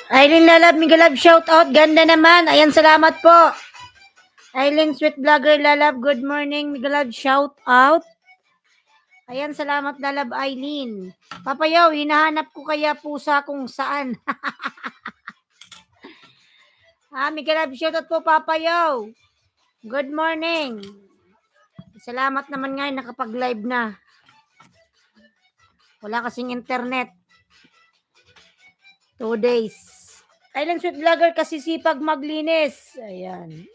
Aileen Lalab, Migalab, shout out. Ganda naman. Ayan, salamat po. Aileen Sweet Vlogger Lalab, good morning. Migalab, shout out. Ayan, salamat Lalab Aileen. Papayaw, hinahanap ko kaya pusa kung saan. Migalab, shout out po Papayaw. Good morning. Salamat naman nga nakapag-live na. Wala kasing internet. 2 days. Island Sweet Vlogger kasi sipag maglinis. Ayan.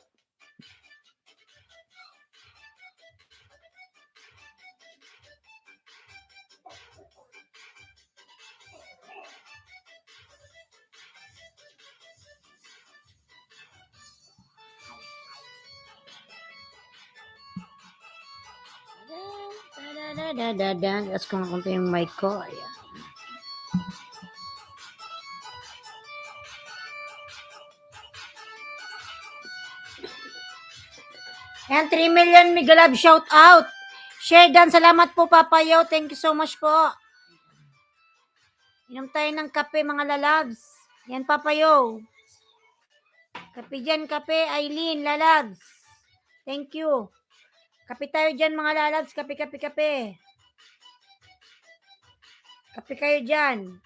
Tapos kung nakunta yung mic ko. Ayan. Ayan, 3 million Migalab, shout out. Share dan, salamat po Papayaw. Thank you so much po. Inom tayo ng kape mga lalabs. Yan Papayaw. Kape dyan, kape. Aileen, lalabs. Thank you. Kape tayo dyan mga lalabs. Kape, kape, kape. Kape kayo dyan.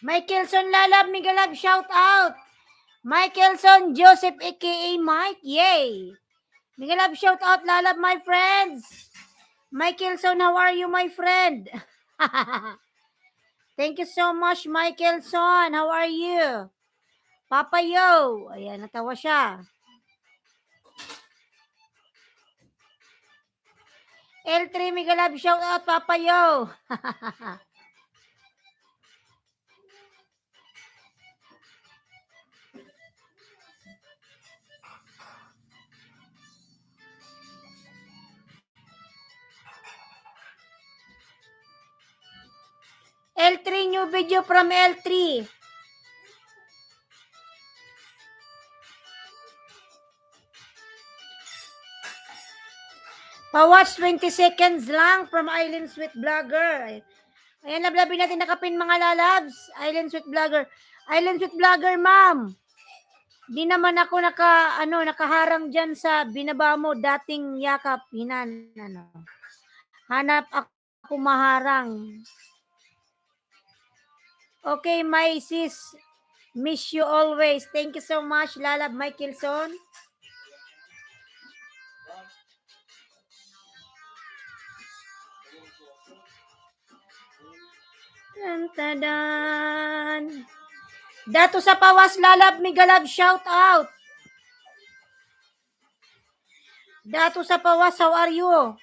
Michaelson Lalab, Migalab, shout out. Michaelson Joseph aka Mike, yay. Migalab, shout out Lalab, my friends. Michaelson, how are you my friend? Thank you so much Michaelson, how are you? Papayo, ayan, natawa siya. L3 Migalab, shout out Papayo. L3, new video from L3. Pa-watch 20 seconds lang from Island Sweet Vlogger. Ayan, lablabin natin nakapin mga lalabs. Island Sweet Vlogger. Island Sweet Vlogger, ma'am. Di naman ako nakaharang dyan sa binaba mo dating yakap. Hanap ako maharang. Okay, my sis. Miss you always. Thank you so much, Lalab Michaelson. Tantadan. Dato sa Pawas, Lalab Migalab, shout out. Dato sa Pawas, how are you?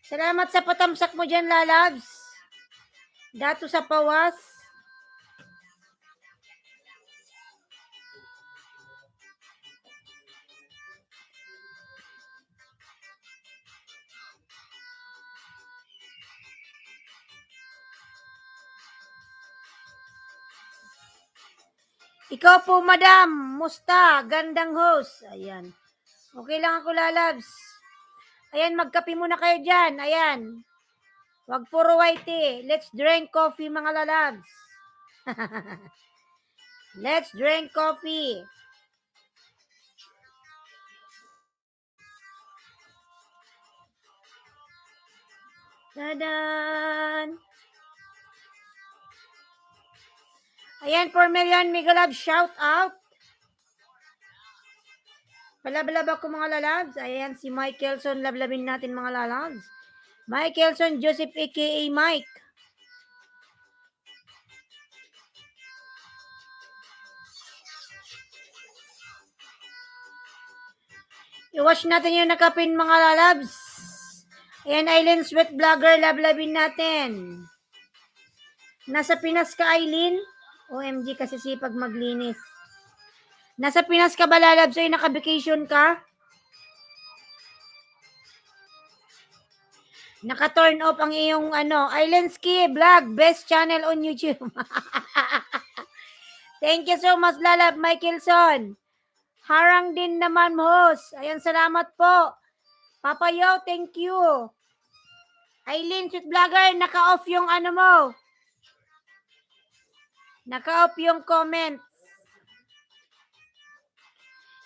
Salamat sa patamsak mo dyan, Lalabs. Dato sa Pawas. Ikaw po, madam. Musta? Gandang host. Ayan. Okay lang ako, Lalabs. Ayan, magkape muna kayo dyan. Ayan. Wag puro white tea. Let's drink coffee, mga Lalabs. Let's drink coffee. Tadan! Ayan, 4 million Migalab, shout out. Palablab ako mga lalabs. Ayan, si Michaelson, lablabin natin mga lalabs. Michaelson Joseph aka Mike. I-watch natin yung nakapin mga lalabs. Ayan, Aileen Sweet Vlogger, lablabin natin. Nasa Pinas ka, Aileen? OMG, kasi sipag maglinis. Nasa Pinas ka ba, lalabs? Ay, naka-vacation ka? Naka-turn off ang iyong Aileen Ski Vlog, best channel on YouTube. Thank you so much, lalab, Michaelson. Harang din naman, host. Ayan, salamat po. Papa Yo, thank you. Aileen Sweet Vlogger, naka-off yung mo. Naka-off yung comment.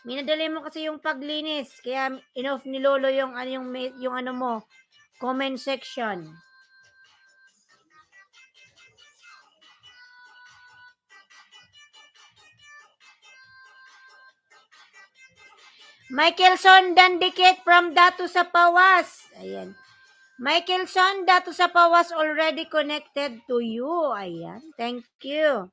Minadali mo kasi yung paglinis, kaya in-off ni Lolo yung mo, comment section. Michaelson Dandikit from Datu sa Pawas. Ayan. Michaelson, Datu sa Pawas already connected to you. Ayan. Thank you.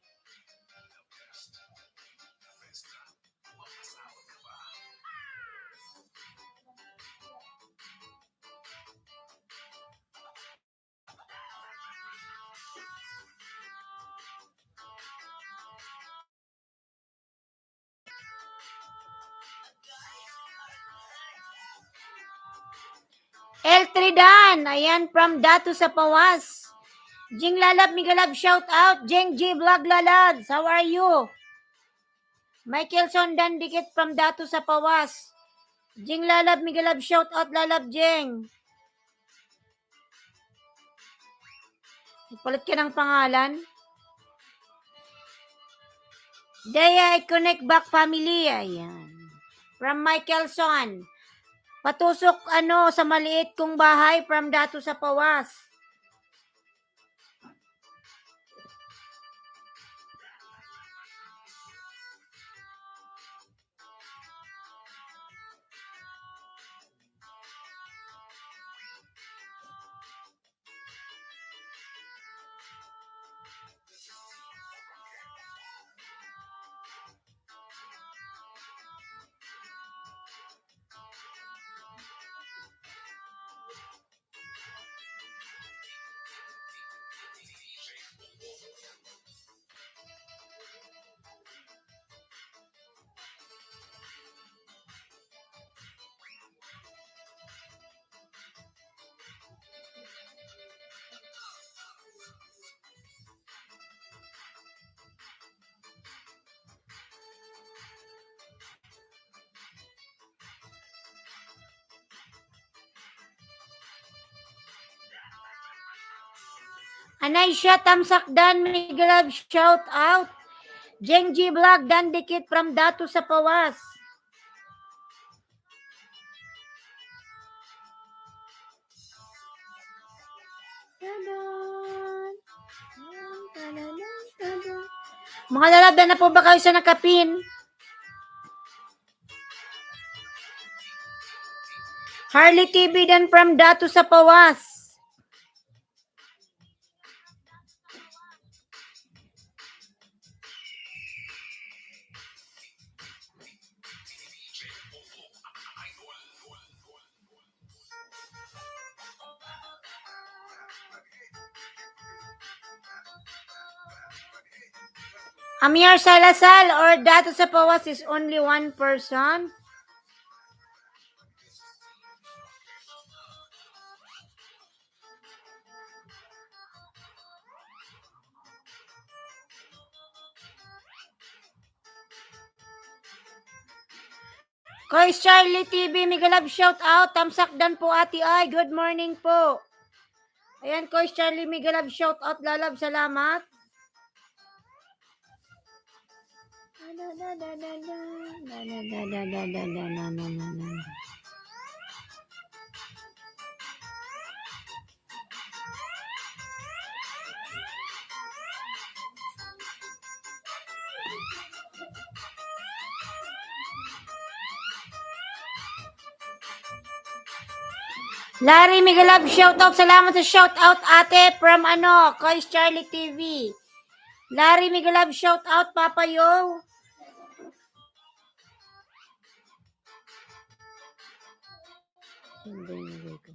Eltridan, ayan, from Datu sa Pawas. Jing Lalab, Migalab, shout out. Jeng G Vlog Lalabs, how are you? Michaelson Dandikit from Datu sa Pawas. Jing Lalab, Migalab, shout out, Lalab Jeng. Palit ka ng pangalan. Daya, I-connect back family. Ayan. From Michaelson. Patusok sa maliit kong bahay from Datu sa Pawas. Anaysha Tamsakdan, Migalab, shout out. Jeng G Vlog, Dandikit from Datu sa Pawas. Mga lalab, na po ba kayo sa nakapin? Harley TV dan from Datu sa Pawas. Amiar Salasal or Datu sa Pawas is only one person. Kois Charlie TV, Migalab, shout out. Tamsakdan po, ati ay. Good morning po. Ayan, Kois Charlie, Migalab, shout out. Lalab, salamat. Larry Migalab, shout out. Salamat sa shout out, ate, from Kois Charlie TV. Larry Migalab, shout out, Papa Yo. Hindi nilagay ko.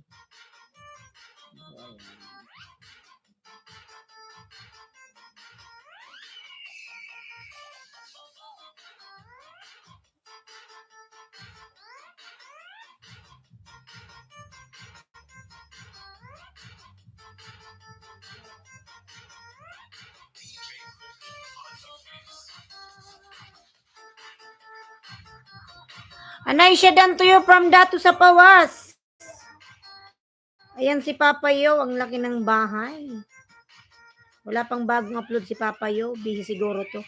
Anay siya dan to you from Datu sa Pawas. Ayan si Papa Yo, ang laki ng bahay. Wala pang bagong upload si Papa Yo, busy siguro to.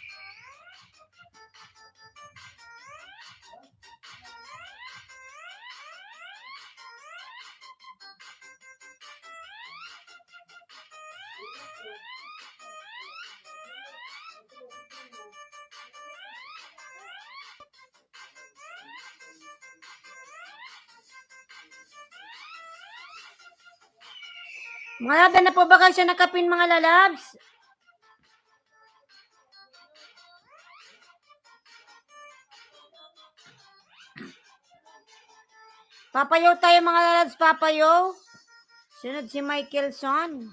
Mga lada na po ba kayo siya nakapin mga lalabs? Papayaw tayo mga lalabs, papayaw. Sunod si Michaelson.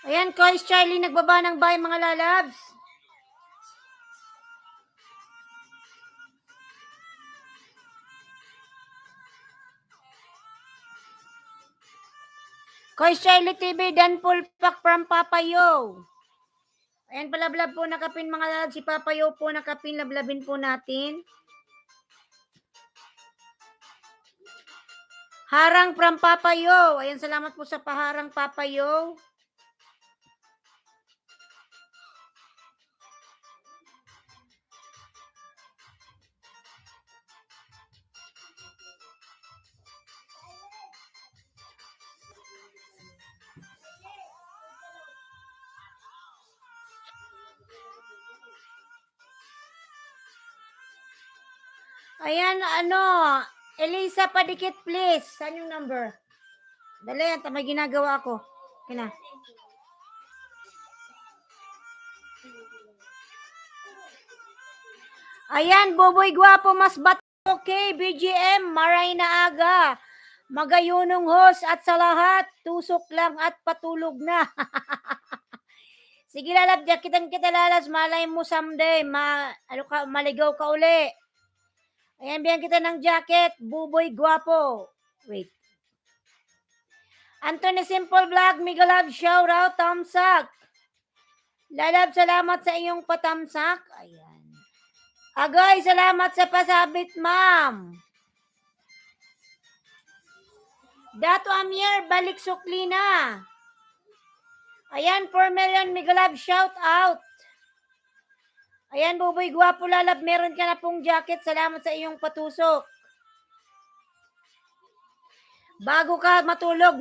Ayan, Coach Charlie, nagbaba ng bahay mga lalabs. Coach Charlie TV, Dan Pulpak from Papayo. Ayan, palablab po nakapin mga lalabs. Si Papayo po nakapin, lablabin po natin. Harang from Papayo. Ayan, salamat po sa paharang Papayo. Ayan, Elisa, padikit please. Saan yung number? Dali, may ginagawa ako. Kina. Ayan, Boboy Guwapo, mas bato. Okay, BGM, maray na aga. Magayunong host at sa lahat, tusok lang at patulog na. Sige lalab, kita lalas, malay mo someday, maligaw ka uli. Ayan, bigyan kita ng jacket, Buboy Guwapo. Wait. Anthony Simple Vlog, Migalab, shout out, tamsak. Lalab, salamat sa iyong patamsak. Ayan. Agay, salamat sa pasabit, ma'am. Dato Amir, balik sukli na. Ayan, 4 million, Migalab, shout out. Ayan, Buboy Guwapo, lalab, meron ka na pong jacket. Salamat sa iyong patusok. Bago ka matulog,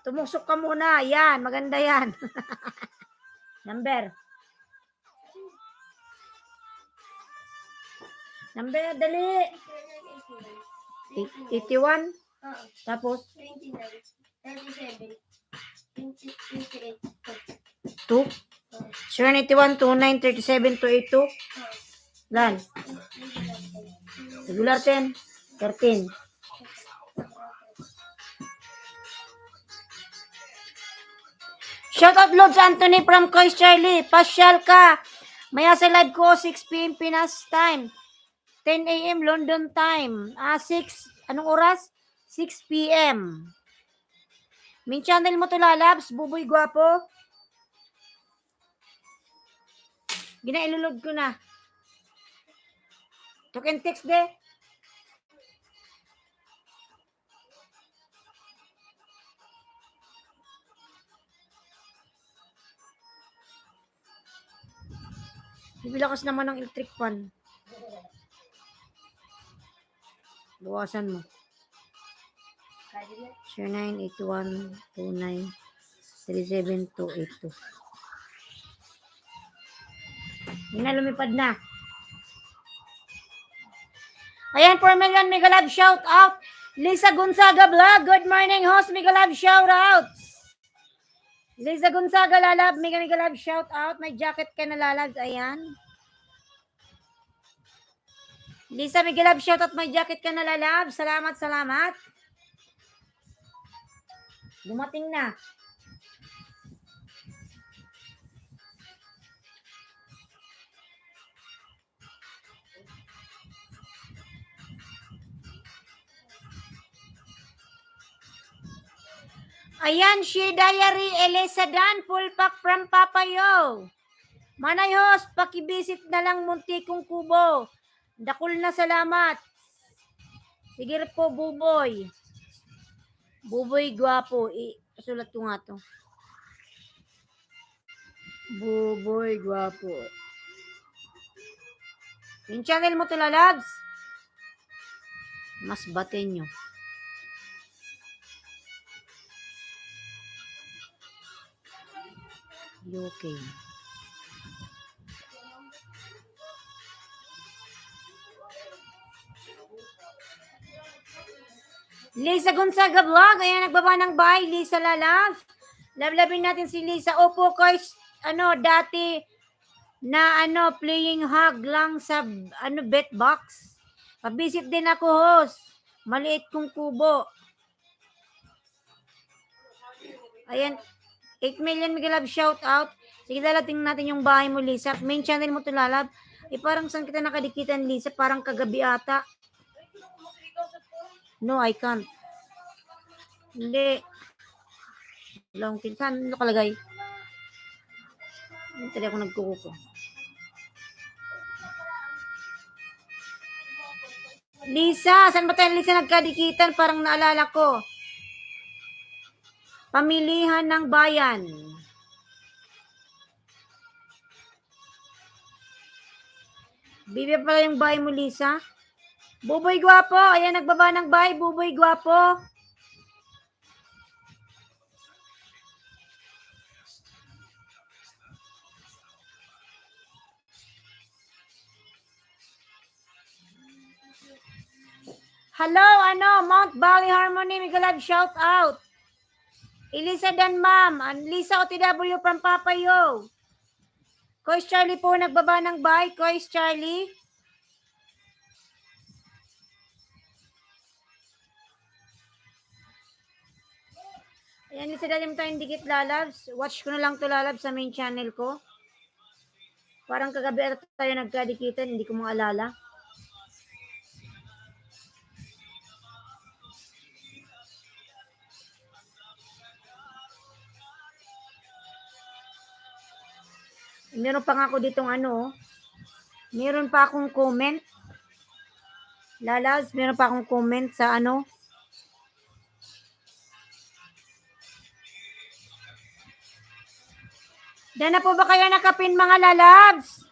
tumusok ka muna. Yan, maganda yan. Number, dali. 81. Tapos? 29, 37, 28, 2. 81, 29, 37, 282. Lan. Regular 10, 13. Shoutout Lods Anthony from Coach Charlie. Pasyal ka. Maya sa live ko, 6 p.m. Pinas time. 10 a.m. London time. 6, anong oras? 6 p.m. Min channel mo to lalabs, Buboy Guwapo. Ginailulod ko na. Talk and text de. Bibilakas naman ng electric fan. Bawasan mo. 0981293782. Yun na, lumipad na. Ayan, 4 million mega love shout out. Lisa Gonzaga Vlog, good morning host, mega love shout out. Lisa Gonzaga lalab, mega love shout out. May jacket ka na lalabs, ayan. Lisa, mega love shout out, may jacket ka na lalab. Salamat, salamat. Dumating na. Ayan, She Diary Elisa Dan, full pack from Papayo. Manay host, pakibisit na lang Muntikong Kubo. Dakul na salamat. Sige po, Buboy. Buboy gwapo. Sulat ko nga to. Buboy gwapo. Yung channel mo to, lalabs. Mas bate nyo. UK. Lisa Gonzaga Vlog. Ayan, nagbaba ng bye. Lisa lalabs. Lablabin natin si Lisa. Opo, guys. Dati na playing hug lang sa bet box. Pabisit din ako, host. Maliit kong kubo. Ayan, 8 million mega love shout out. Sige, dalating natin yung bahay mo, Lisa. Main channel mo to, lalab. Parang saan kita nakadikitan, Lisa? Parang kagabi ata. No, I can't. Hindi. Long tin. Saan nakalagay? Hindi ako nagkukuko. Lisa, saan ba tayo, Lisa, nagkadikitan? Parang naalala ko. Pamilihan ng bayan. Bibi pala yung bahay mo, Lisa. Buboy gwapo. Ayan, nagbaba ng bahay. Buboy gwapo. Hello, Mount Valley Harmony. Mega love shout out. Elisa Dan, ma'am. Lisa OTW from Papayo. Kois Charlie po, nagbaba ng bahay. Kois Charlie. Ayan, Lisa Dan, tayong dikit, lalabs. Watch ko na lang to, lalabs, sa main channel ko. Parang kagabi at tayo nagkadikitan, hindi ko maalala. Meron pa nga ako ditong meron pa akong comment. Lalabs, meron pa akong comment sa Diyan na po ba kayo nakapin, mga lalabs?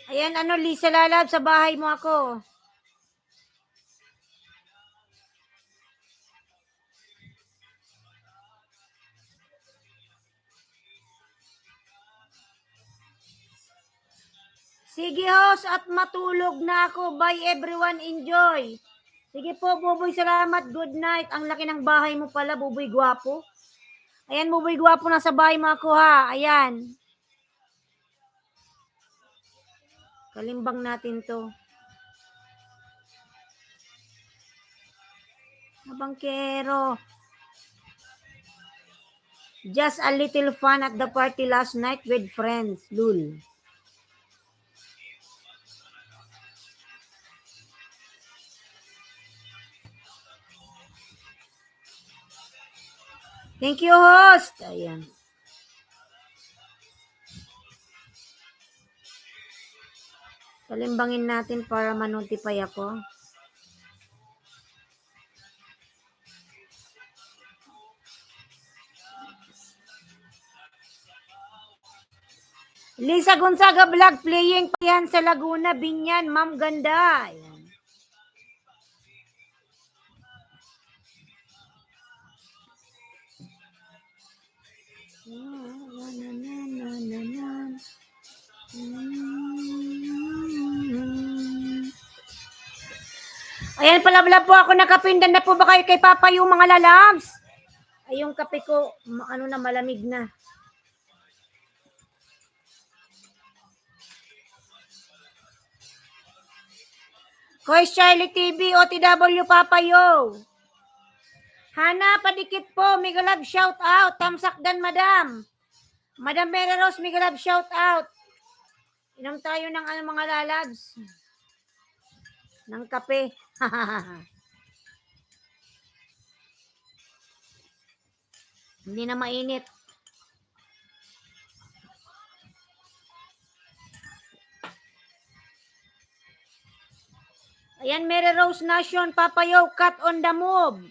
Ayan, Lisa lalabs, sa bahay mo ako. Sige, host, at matulog na ako. Bye, everyone. Enjoy. Sige po, Buboy, salamat. Good night. Ang laki ng bahay mo pala, Buboy gwapo. Ayan, Buboy gwapo, nasa bahay mo ako, ha. Ayan. Kalimbang natin to. Abangkero. Just a little fun at the party last night with friends. Lul. Thank you, host. Ayan. Kalimbangin natin para ma-notify ako. Lisa Gonzaga Vlog playing pa yan sa Laguna, Binyan. Ma'am, ganda. Ayan. Ayan, palabla po ako, nakapindan na po ba kayo kay Papa yung mga lalabs? Ay, yung kape ko, ano na, malamig na. Kois Charlie TV, OTW Papayo. Hana, padikit po, Migalab shout out. Tamsakdan, madam. Madam Mary Rose, Migalab shout out. Inom tayo ng mga lalabs. Ng kape. Hindi na mainit. Ayan, Mary Rose Nation, Papayo, cut on the move.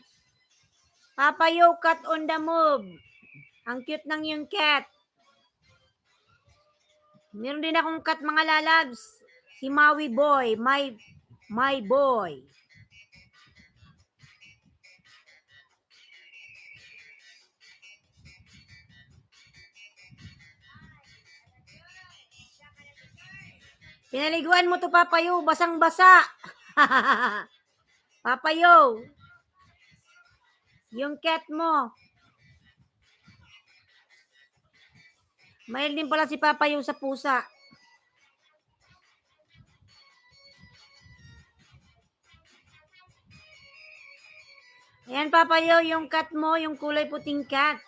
Papayo, cut on the move. Ang cute ng yung cat. Meron din akong cat mga lalabs. Si Maui Boy, my boy. Pinaliguan mo to, Papayo, basang-basa. Papayo. Yung cat mo. Mayroon din pala si Papayo sa pusa. Ayan, Papayo, yung cat mo, yung kulay puting cat.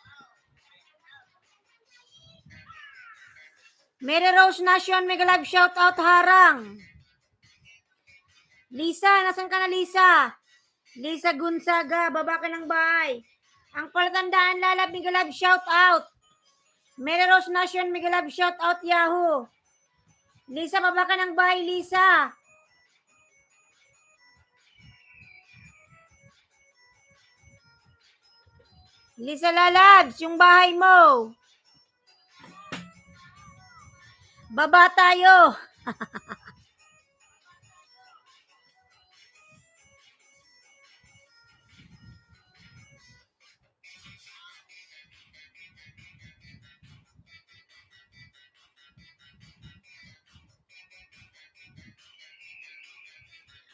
Mary Rose Nation, mega live shout out, harang. Lisa, nasan ka na, Lisa? Lisa Gonzaga, baba ka ng bahay. Ang palatandaan, lalab, mega live shout out. Mary Rose Nation, mega live shout out, Yahoo. Lisa, baba ka ng bahay, Lisa. Lisa Lalabs, yung bahay mo. Baba tayo.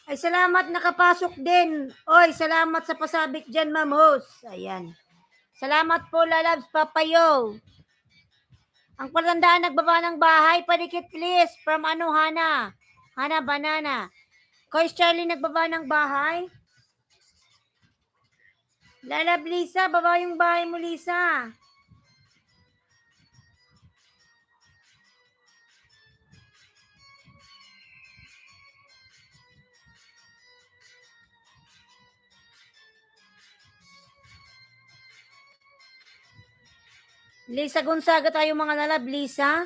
Ay, salamat, nakapasok din. Oy, salamat sa pasabik dyan, Ma'am Host. Ayan. Salamat po, Lalabs, Papayo. Ang palatandaan, nagbaba ng bahay, padikit please. From ano, Hana? Hana Banana. Kois Charlie, nagbaba ng bahay. Lalab, Lisa, baba yung bahay mo, Lisa. Lisa Gonzaga tayo mga lalab, Lisa.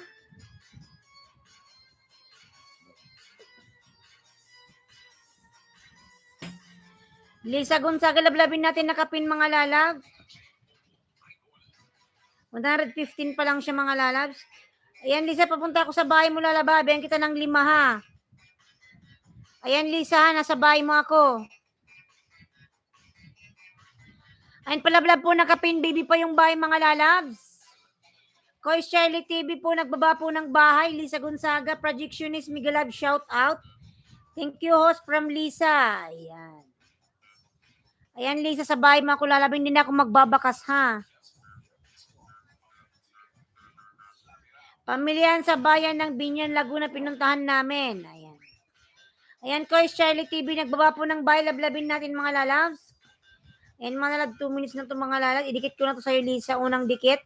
Lisa Gonzaga, lablabin natin nakapin mga lalab. 115 pa lang siya mga lalabs. Ayan, Lisa, papunta ako sa bahay mo, lalaba. Bayan kita ng 5, ha. Ayan, Lisa, nasa bahay mo ako. Ayan, palablab po, nakapin, baby pa yung bahay mga lalabs. Kois Charlie TV po, nagbaba po ng bahay. Lisa Gonzaga, projectionist, Migalab, shout out. Thank you, host from Lisa. Ayan. Ayan, Lisa, sa bahay mo ako lalabing, din ako magbabakas, ha. Pamilyan sa bayan ng Binyan, Laguna, pinuntahan namin. Ayan. Ayan, Kois Charlie TV, nagbaba po ng bahay. Lablabin natin mga lalabs. Ayan, mga lalab, 2 minutes na ito mga lalab. Idikit ko na to sa'yo, Lisa. Unang dikit.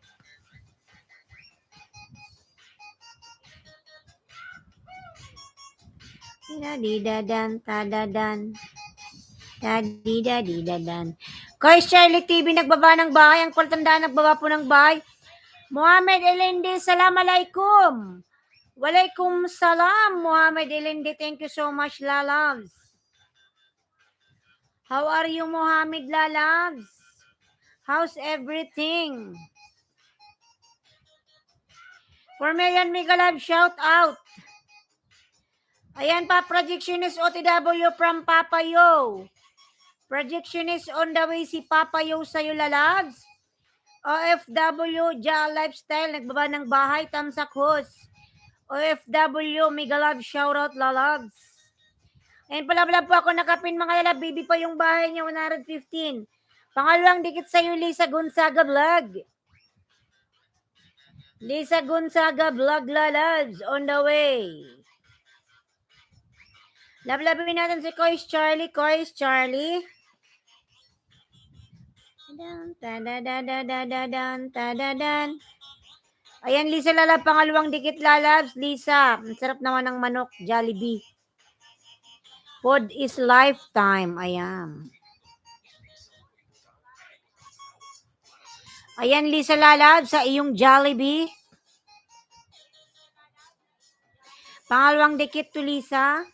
Dadidadan, tadadan. Dadidadan. Kois Charlie TV, nagbaba ng bahay. Ang palatandaan, nagbaba po ng bahay. Muhammad Elende, Assalamualaikum. Walaikum salam, Muhammad Elende. Thank you so much, lalabs. How are you, Muhammad lalabs? How's everything? For Marian Migalab, shout out. Ayan pa, projectionist OTW from Papa Yo. Projectionist on the way si Papa Yo sa'yo, lalabs. OFW, Ja Lifestyle, nagbaba ng bahay, tamsak host. OFW, Migalab, shout out, lalabs. Ayan pala po ako nakapin mga lalab, baby pa yung bahay niya, 115. Pangalawang dikit sa'yo, Lisa Gonzaga Vlog. Lisa Gonzaga Vlog, lalabs, on the way. Lablabin natin si Kois Charlie. Kois Charlie. Ayan, Lisa lalab. Pangalawang dikit lalabs. Lisa. Ang sarap naman ng manok. Jollibee. Food is lifetime. Ayan. Ayan, Lisa lalab. Sa iyong Jollibee. Pangalawang dikit to Lisa.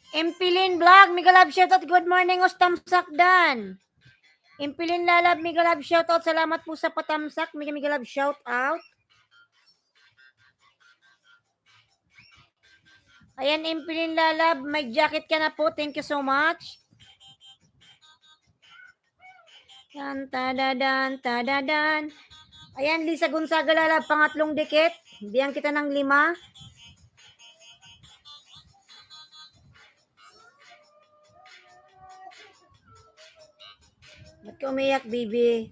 Impilin Vlog, Migalab shoutout. Good morning, Ostamsak Dan. Impilin Lalab, Migalab shoutout. Salamat po sa patamsak. Migalab shoutout. Ayan, Impilin Lalab, may jacket ka na po. Thank you so much. Yan, tadadan, tadadan. Ayan, Lisa Gonzaga Lalab, pangatlong dikit. Biyang kita ng 5. Ba't ka umiyak, baby?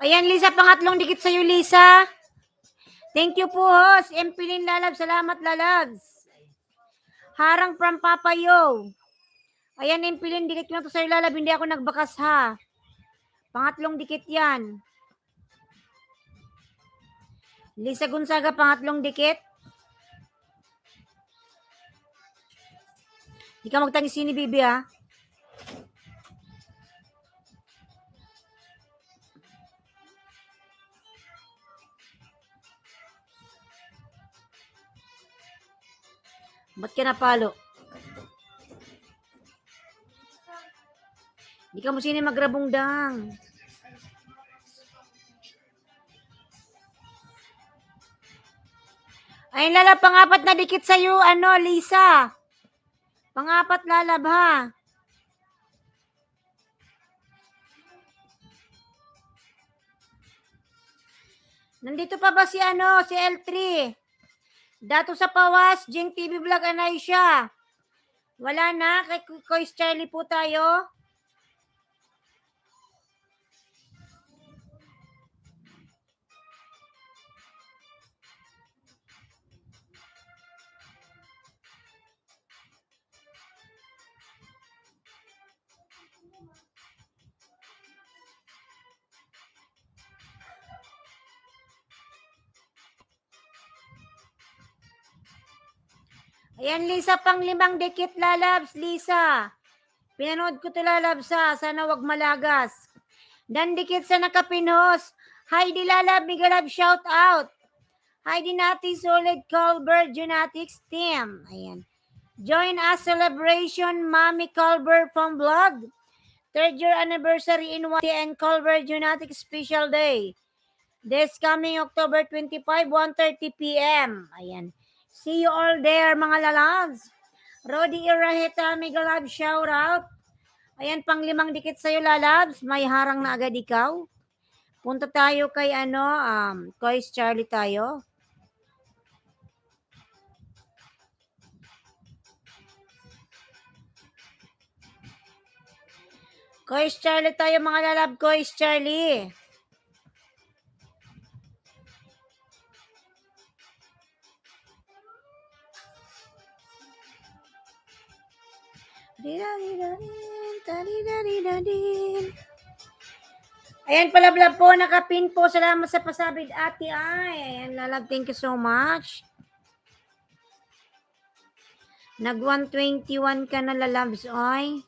Ayan, Lisa, pangatlong dikit sa'yo, Lisa. Thank you po, host. Empilin Lalab, salamat, lalabs. Harang from Papa Yo. Ayan, Empilin, dikit lang to sa'yo, lalab. Hindi ako nagbakas, ha. Pangatlong dikit yan. Lisa Gonzaga, pangatlong dikit. Hindi ka magtangis ni Bibi, ha. Ba't ka napalo? Hindi ka mo sini magrabong dang. Ayun, lalab, pangapat na dikit sa'yo, Lisa. Pangapat, lalab, ha. Nandito pa ba si L3? Dato sa Pawas, Jing TV Vlog, anay siya. Wala na, kay Kois Charlie po tayo. Ayan, Lisa, pang 5 dikit, lalabs, Lisa. Pinanood ko to, lalabs, ha. Sana wag malagas. Dan dikit sa nakapinos. Heidi Lalab, Migalab, shout out. Heidi Nati, Solid Colbert, Genetics Team. Ayan. Join us celebration, Mami Colbert from Vlog. 3rd year anniversary in one and Colbert Genetics Special Day. This coming October 25, 1:30 p.m. Ayan. See you all there, mga lalabs. Rodi Iraheta, Migalab, shout out. Ayan, pang 5 dikit sa'yo, lalabs. May harang na agad ikaw. Punta tayo kay Kois Charlie tayo. Kois Charlie tayo, mga lalab. Kois Charlie. Ayan pala po, nakapin po. Salamat sa pasabid, ate ay. Ayan, lalab, thank you so much. Nag 121 ka na, lalabs, oy.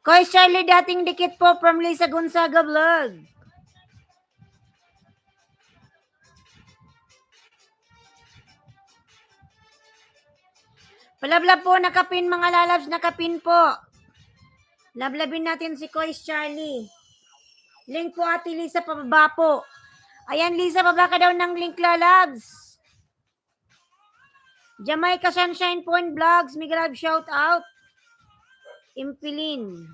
Koy Charlie, dating dikit po from Lisa Gonzaga Vlog. Palablab po, nakapin mga lalabs, nakapin po. Lablabin natin si Koy Charlie. Link po Ate Lisa pababa po. Ayan Lisa, baba ka daw ng link lalabs. Jamaica Sunshine Point Vlogs, Miguel Love shout out. Impilin.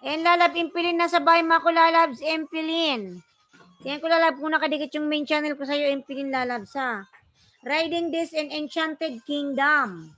Ayan lalab, Impilin na sa bahay mga ko lalabs, Impilin. Yan ko lalab kung nakadikit yung main channel ko sa'yo, Impilin lalabs ha. Riding this in Enchanted Kingdom.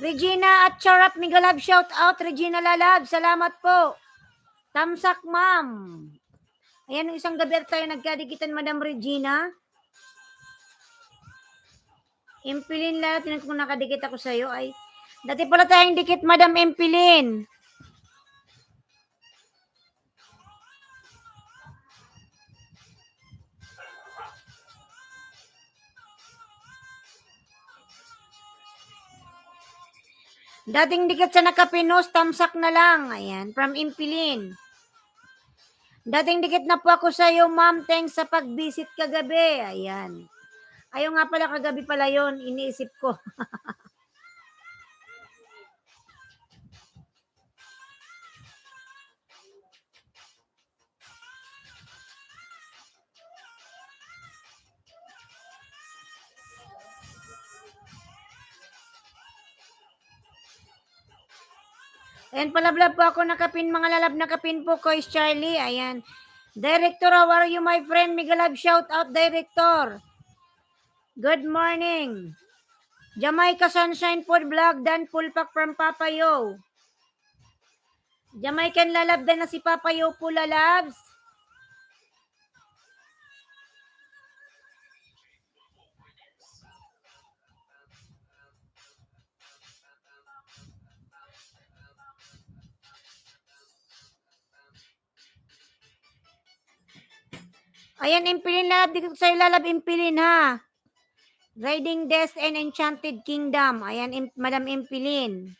Regina at Charap Migalab, shout out. Regina Lalab, salamat po. Tamsak ma'am. Ayan, isang gabi tayo nagkadikitan, Madam Regina. Impilin lahat, tinan kung nakadikit ako sa'yo. Ay, dati pala tayong dikit, Madam Impilin. Dating dikit sa nakapinos, tamsak na lang. Ayan, from Impilin. Dating dikit na po ako sa iyo, ma'am. Thanks sa pag-visit kagabi. Ayan. Ayaw nga pala, kagabi pala yon, iniisip ko. Ayan, palablab po ako nakapin, mga lalab nakapin po, Koy Charlie. Ayan. Director, how are you, my friend? Migalab, shout out, Director. Good morning. Jamaica Sunshine Food Vlog, Dan Pulpak from Papayo. Jamaican lalab din na si Papayo po, lalabs. Ayan, Impilin lalab. Dito sa'yo lalab, Impilin ha. Riding Death and Enchanted Kingdom. Ayan, Madam Impilin.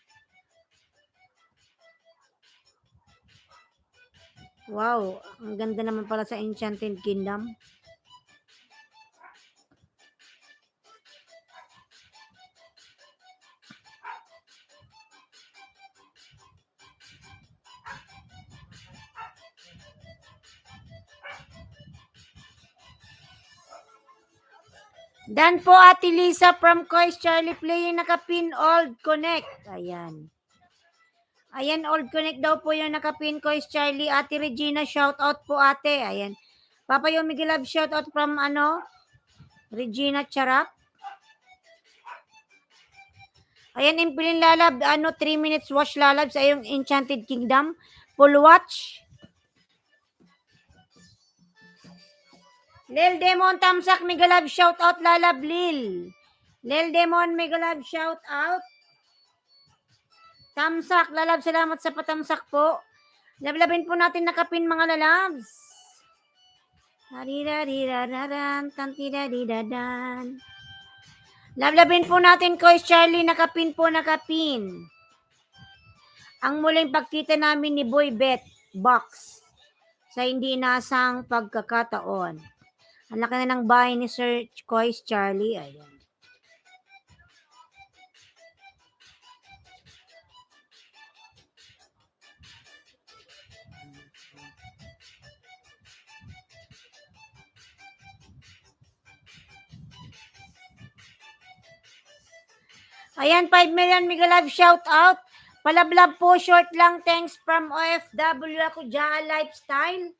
Wow, ang ganda naman pala sa Enchanted Kingdom. Dan po Ate Lisa from Kois Charlie playing nakapin Old Connect. Ayan. Ayan, Old Connect daw po yung nakapin Kois Charlie. Ate Regina, shout out po ate. Ayan. Papa yung Miguel shout out from Regina Charap. Ayan, Impilin lalab, 3 minutes watch lalab sa yung Enchanted Kingdom. Full watch. Lil Demon Tamsak Migalab shout out lalab Lil. Lil Demon Migalab shout out. Tamsak lalab, salamat sa patamsak po. Lablabin po natin nakapin mga lalabs. Lablabin po natin Kois Charlie, nakapin po, nakapin. Ang muling pagkita namin ni Boy Bet Box sa hindi inasang pagkakataon. Ang laki na ng bahay ni Sir Kois Charlie. Ayan. Ayan, 5 million Miguel shout out. Palablab po, short lang. Thanks from OFW ako, Jaha Lifestyle.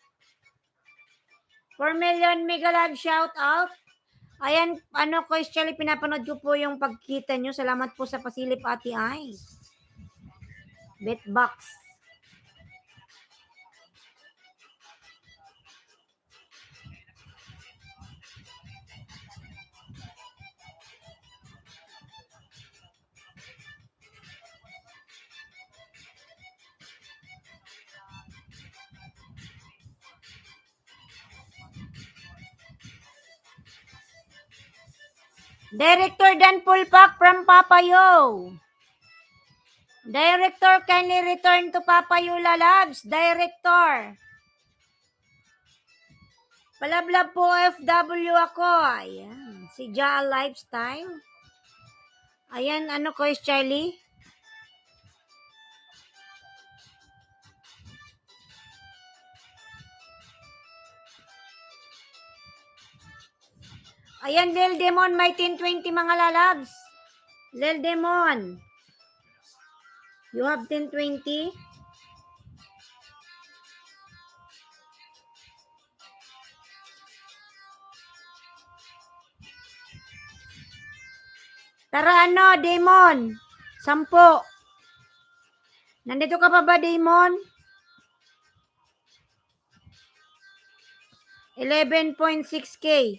4 million Miguel shout out. Ayan, Kois Charlie, pinapanood ko po yung pagkita nyo. Salamat po sa pasilip, Ate Ay. Bitbox. Director Dan Pulpak from Papayo. Director, kindly return to Papayo Lalabs. Director. Palablab po FW ako. Ayan. Si Jaa Lifestyle. Ayan, ano ko is Charlie? Ayan, Lil Demon, may 1020 mga lalabs. Lil Demon. You have 1020? Tara ano, Demon. 10. Nandito ka pa ba, Demon? 11.6K.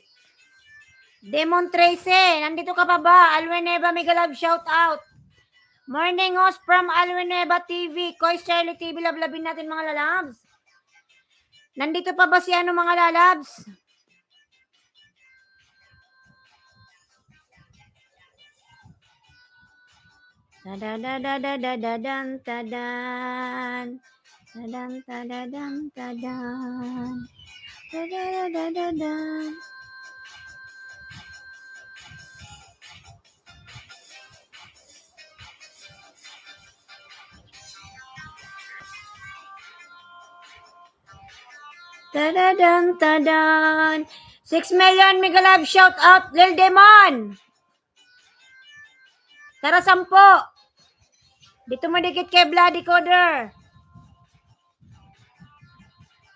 Demon Trace, nandito ka pa ba? Alweneva Mega Love shout out. Morning host from Alweneva TV. Kois Charlie TV, lablabin natin mga lalabs. Nandito pa ba si ano mga lalabs? Tadadadadadadan tadan. Tadan tadadan tadan. Tadadadadadan. Tadadan tadan. 6 million Mega Love shout out Lil Demon. Tara 10. Dito mo dikit kay Bloody Coder.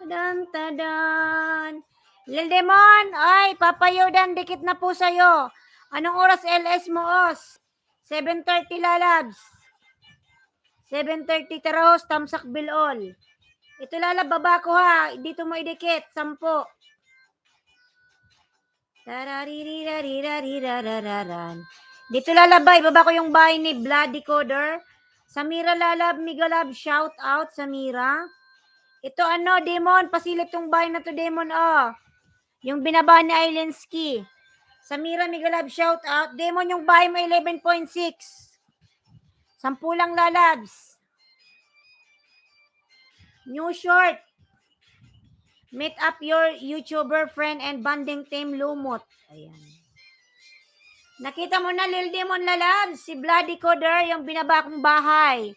Tadan tadan. Lil Demon, ay Papayo Dan dikit na po sa'yo. Anong oras LS mo os? 7:30 lalabs. 7:30 taros tamsak bilol. Ito lalababa ko ha. Dito mo idikit. 10. Tararirarirariraran. Dito lalabay. Baba ko yung bahay ni Bloody Coder. Samira Lalab, Mega Love, shout out Samira. Ito ano, Demon. Pasilip tong bahay na to, Demon. Oh. Yung binaba ni Islandski. Samira, Mega Love, shout out. Demon, yung bahay mo 11.6. 10 lang lalabs. New short. Meet up your YouTuber friend and banding team Lumot. Ayan. Nakita mo na, Lil Demon lalabs. Si Bloody Coder, yung binaba kong bahay.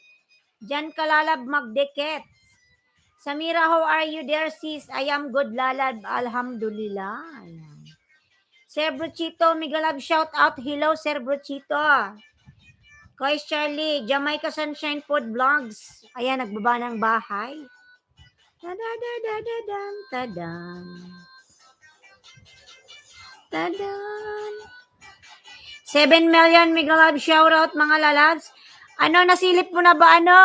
Diyan ka lalab magdeket. Samira, how are you there, sis? I am good lalab. Alhamdulillah. Ayan. Sir Bruchito, Mega Love, shout out. Hello, Sir Bruchito. Kois Charlie, Jamaica Sunshine Food Vlogs. Ayan, nagbaba ng bahay. Tadadadadadan, tadan. Tadan. 7 million Mega Love shout out mga lalabs. Ano, nasilip mo na ba ano?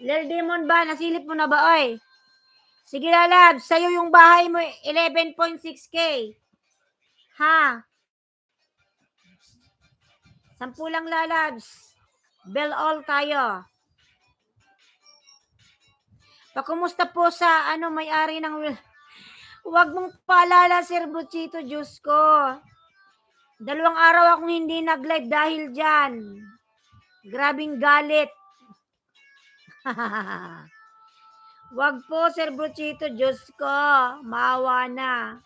Lil Demon ba? Nasilip mo na ba oy? Sige lalabs, sa'yo yung bahay mo 11.6K. Ha? 10 lang lalabs. Bell all tayo. Pakumusta po sa ano may-ari ng Huwag mong paalala, Sir Bruchito, Diyos ko. 2 araw akong hindi nag-live dahil dyan. Grabing galit. Wag po, Sir Bruchito, Diyos ko. Maawa na.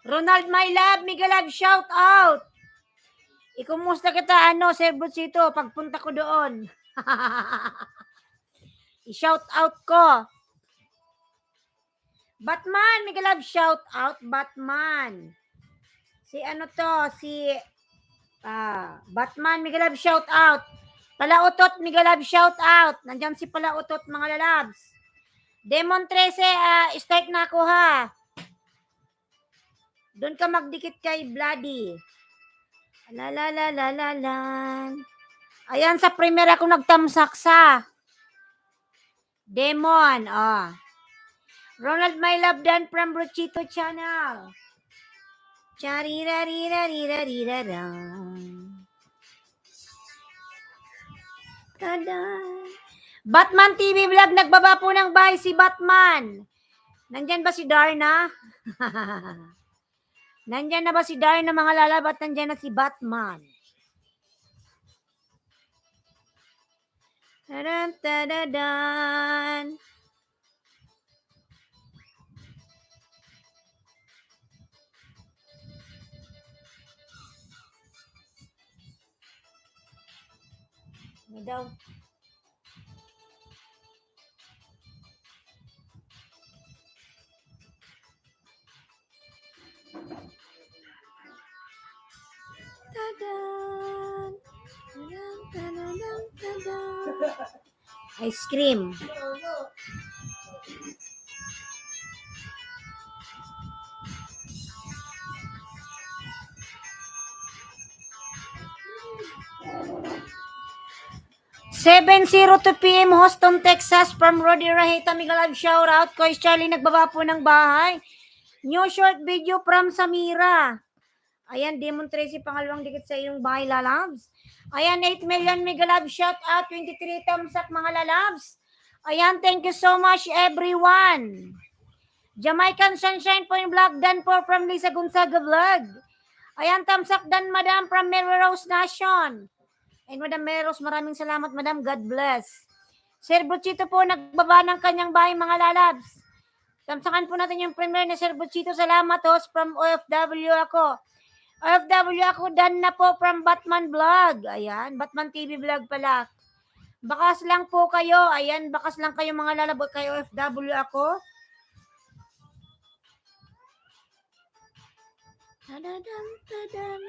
Ronald, my love, Mega Love, shout out. Ikumusta kita, ano, Sir Bruchito, pagpunta ko doon. I-shout out ko. Batman, Mega Love, shout out, Batman. Si ano to, si Batman, Mega Love, shout out. Palautot, Mega Love, shout out. Nandyan si Palautot, mga lalabs. Demon 13, start na ako ha. Doon ka magdikit kay Bloody. La la la la la la. Ayan, sa premier ako nagtamsak sa Demon. Oh. Ronald My Love Dan from Brochito Channel. Charirarirarirarira. Tada. Batman TV Vlog, nagbaba po ng bahay si Batman. Nandyan ba si Darna? Nandyan na ba si Darna mga lalabat? Nandyan na si Batman. Tadan, tadadan. Ano daw? Tadan. Tadan, tadadan, tadan. Ice cream. (7:02 PM Houston, Texas from Rodi Rahita Migalab shout out. Kois Charlie nagbaba po ng bahay. New short video from Samira. Ayan, Demon Tracy, pangalawang dikit sa iyong bahay, lalabs. Ayan, 8 million Migalab shout out, 23 thumbs up mga lalabs. Ayan, thank you so much everyone. Jamaican Sunshine Point Vlog, Dan po from Lisa Gonzaga Vlog. Ayan, thumbs up Dan Madam from Mary Rose Nation. And Madam Meros, maraming salamat Madam, God bless. Sir Buchito po, nagbaba ng kanyang bahay mga lalabs. Tamsakan po natin yung premiere ni Sir Buchito. Salamat host from OFW ako. OFW ako, Dan na po from Batman Vlog. Ayan, Batman TV Vlog pala. Bakas lang po kayo. Ayan, bakas lang kayo mga lalabot kayo. OFW ako. Tadadam, tadam.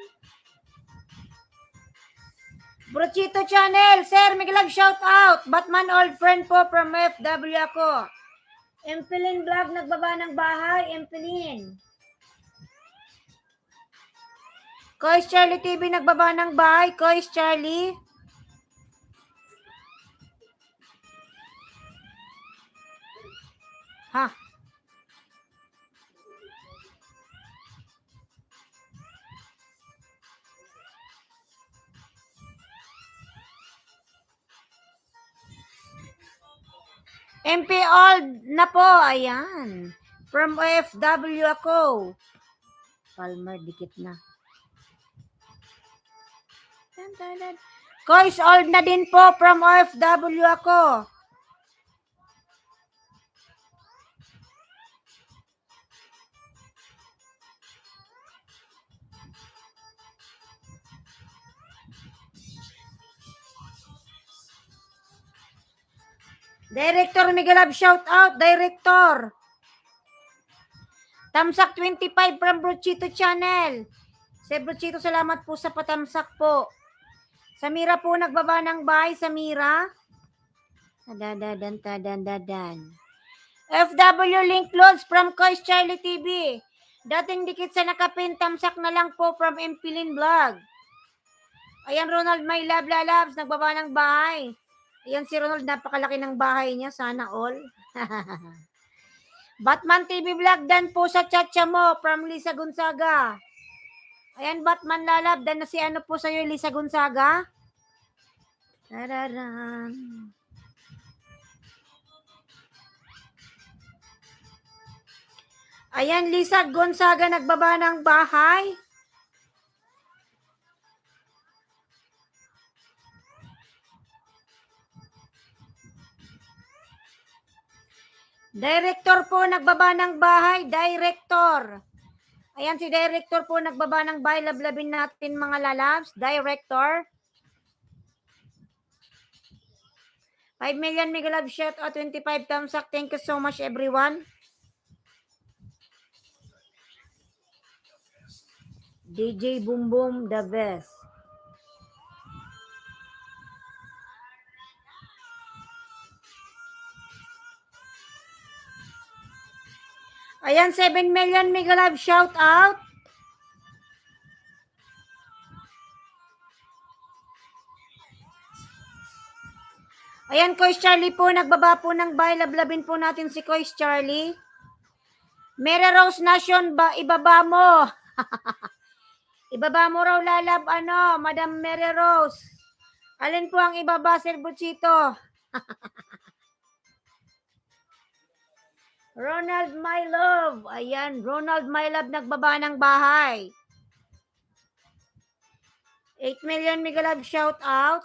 Brochito Channel, Sir, Miguelag shout out. Batman old friend po from FW ako. Empilin Vlog, nagbaba ng bahay. Empilin. Kois Charlie TV, nagbaba ng bahay. Kois Charlie. Ha? MP Old na po, ayan. From OFW ako. Palmer, dikit na. Kois Old na din po, from OFW ako. Director Miguelab, shout out, Director. Tamsak 25 from Brochito Channel. Si Brochito, salamat po sa patamsak po. Samira po, nagbaba ng bahay. Samira. Tadadadan. FW Link Loads from Kois Charlie TV. Dating dikit sa nakapin, tamsak na lang po from Empilin Vlog. Ayan, Ronald My Love Lalabs, nagbaba ng bahay. Ayan si Ronald, napakalaki ng bahay niya. Sana all. Batman TV Vlog, Dan po sa chacha mo from Lisa Gonzaga. Ayan, Batman Lalab, Dan na si ano po sa'yo, Lisa Gonzaga. Tararam. Ayan, Lisa Gonzaga, nagbaba ng bahay. Director po, nagbaba ng bahay. Director. Ayan, si Director po, nagbaba ng bahay. Lablabin natin mga lalabs. Director. 5 million Migalab shout out, 25 thumbs up. Thank you so much everyone. DJ Boom Boom, the best. Ayan, 7 million Migalab shout out. Ayan, Kois Charlie po, nagbaba po ng bahay. Lablabin po natin si Kois Charlie. Mary Rose Nation, ibaba mo. Ibaba mo raw lalab, Madam Mary Rose. Alin po ang ibaba, Sir Buchito? Ronald My Love. Ayan, Ronald My Love, nagbaba ng bahay. 8 million Mega Love shout out.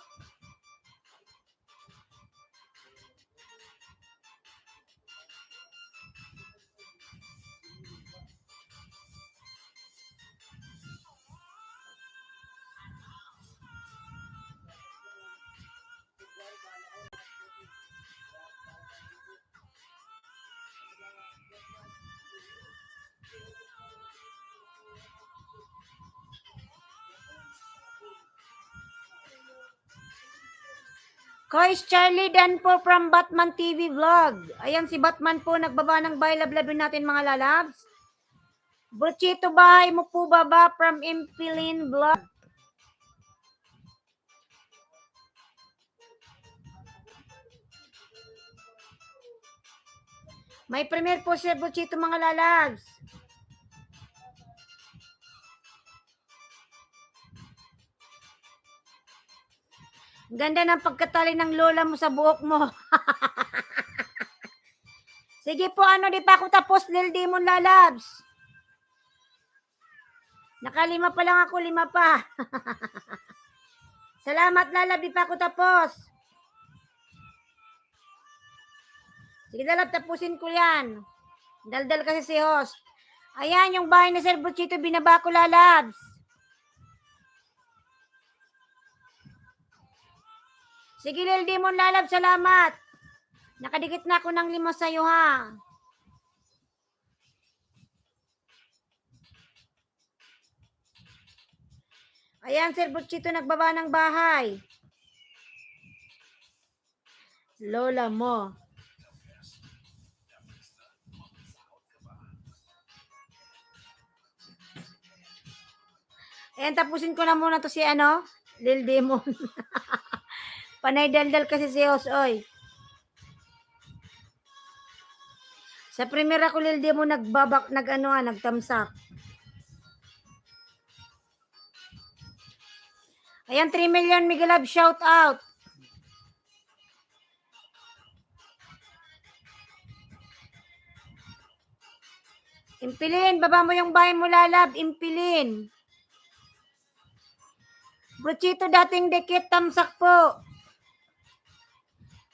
Kois Charlie Dan po from Batman TV Vlog. Ayan si Batman po, nagbaba ng bahay. Lablabin natin mga lalabs. Buchito, bahay mo po baba from Impilin Vlog. May premier po si Buchito mga lalabs. Ganda ng pagkatali ng lola mo sa buhok mo. Sige po, di pa ako tapos, Lil Demon lalabs. Nakalima pa lang ako, 5 pa. Salamat lalab, di pa ako tapos. Sige lalab, tapusin ko yan. Daldal kasi si host. Ayan, yung bahay na Sir Buchito, binaba ko lalabs. Sige Lil Demon lalab, salamat. Nakadikit na ako ng 5 sa'yo ha. Ayan, Sir Buchito, nagbaba ng bahay. Lola mo. Ayan, tapusin ko na muna to si Lil Demon. Panay daldal kasi si Oy. Sa premier ako, Lil Demon, nagtamsak. Ayan, 3 million Mega Love shout out. Impilin, baba mo yung bahay mo lalab, impilin. Bruchito, dating dekit, tamsak po.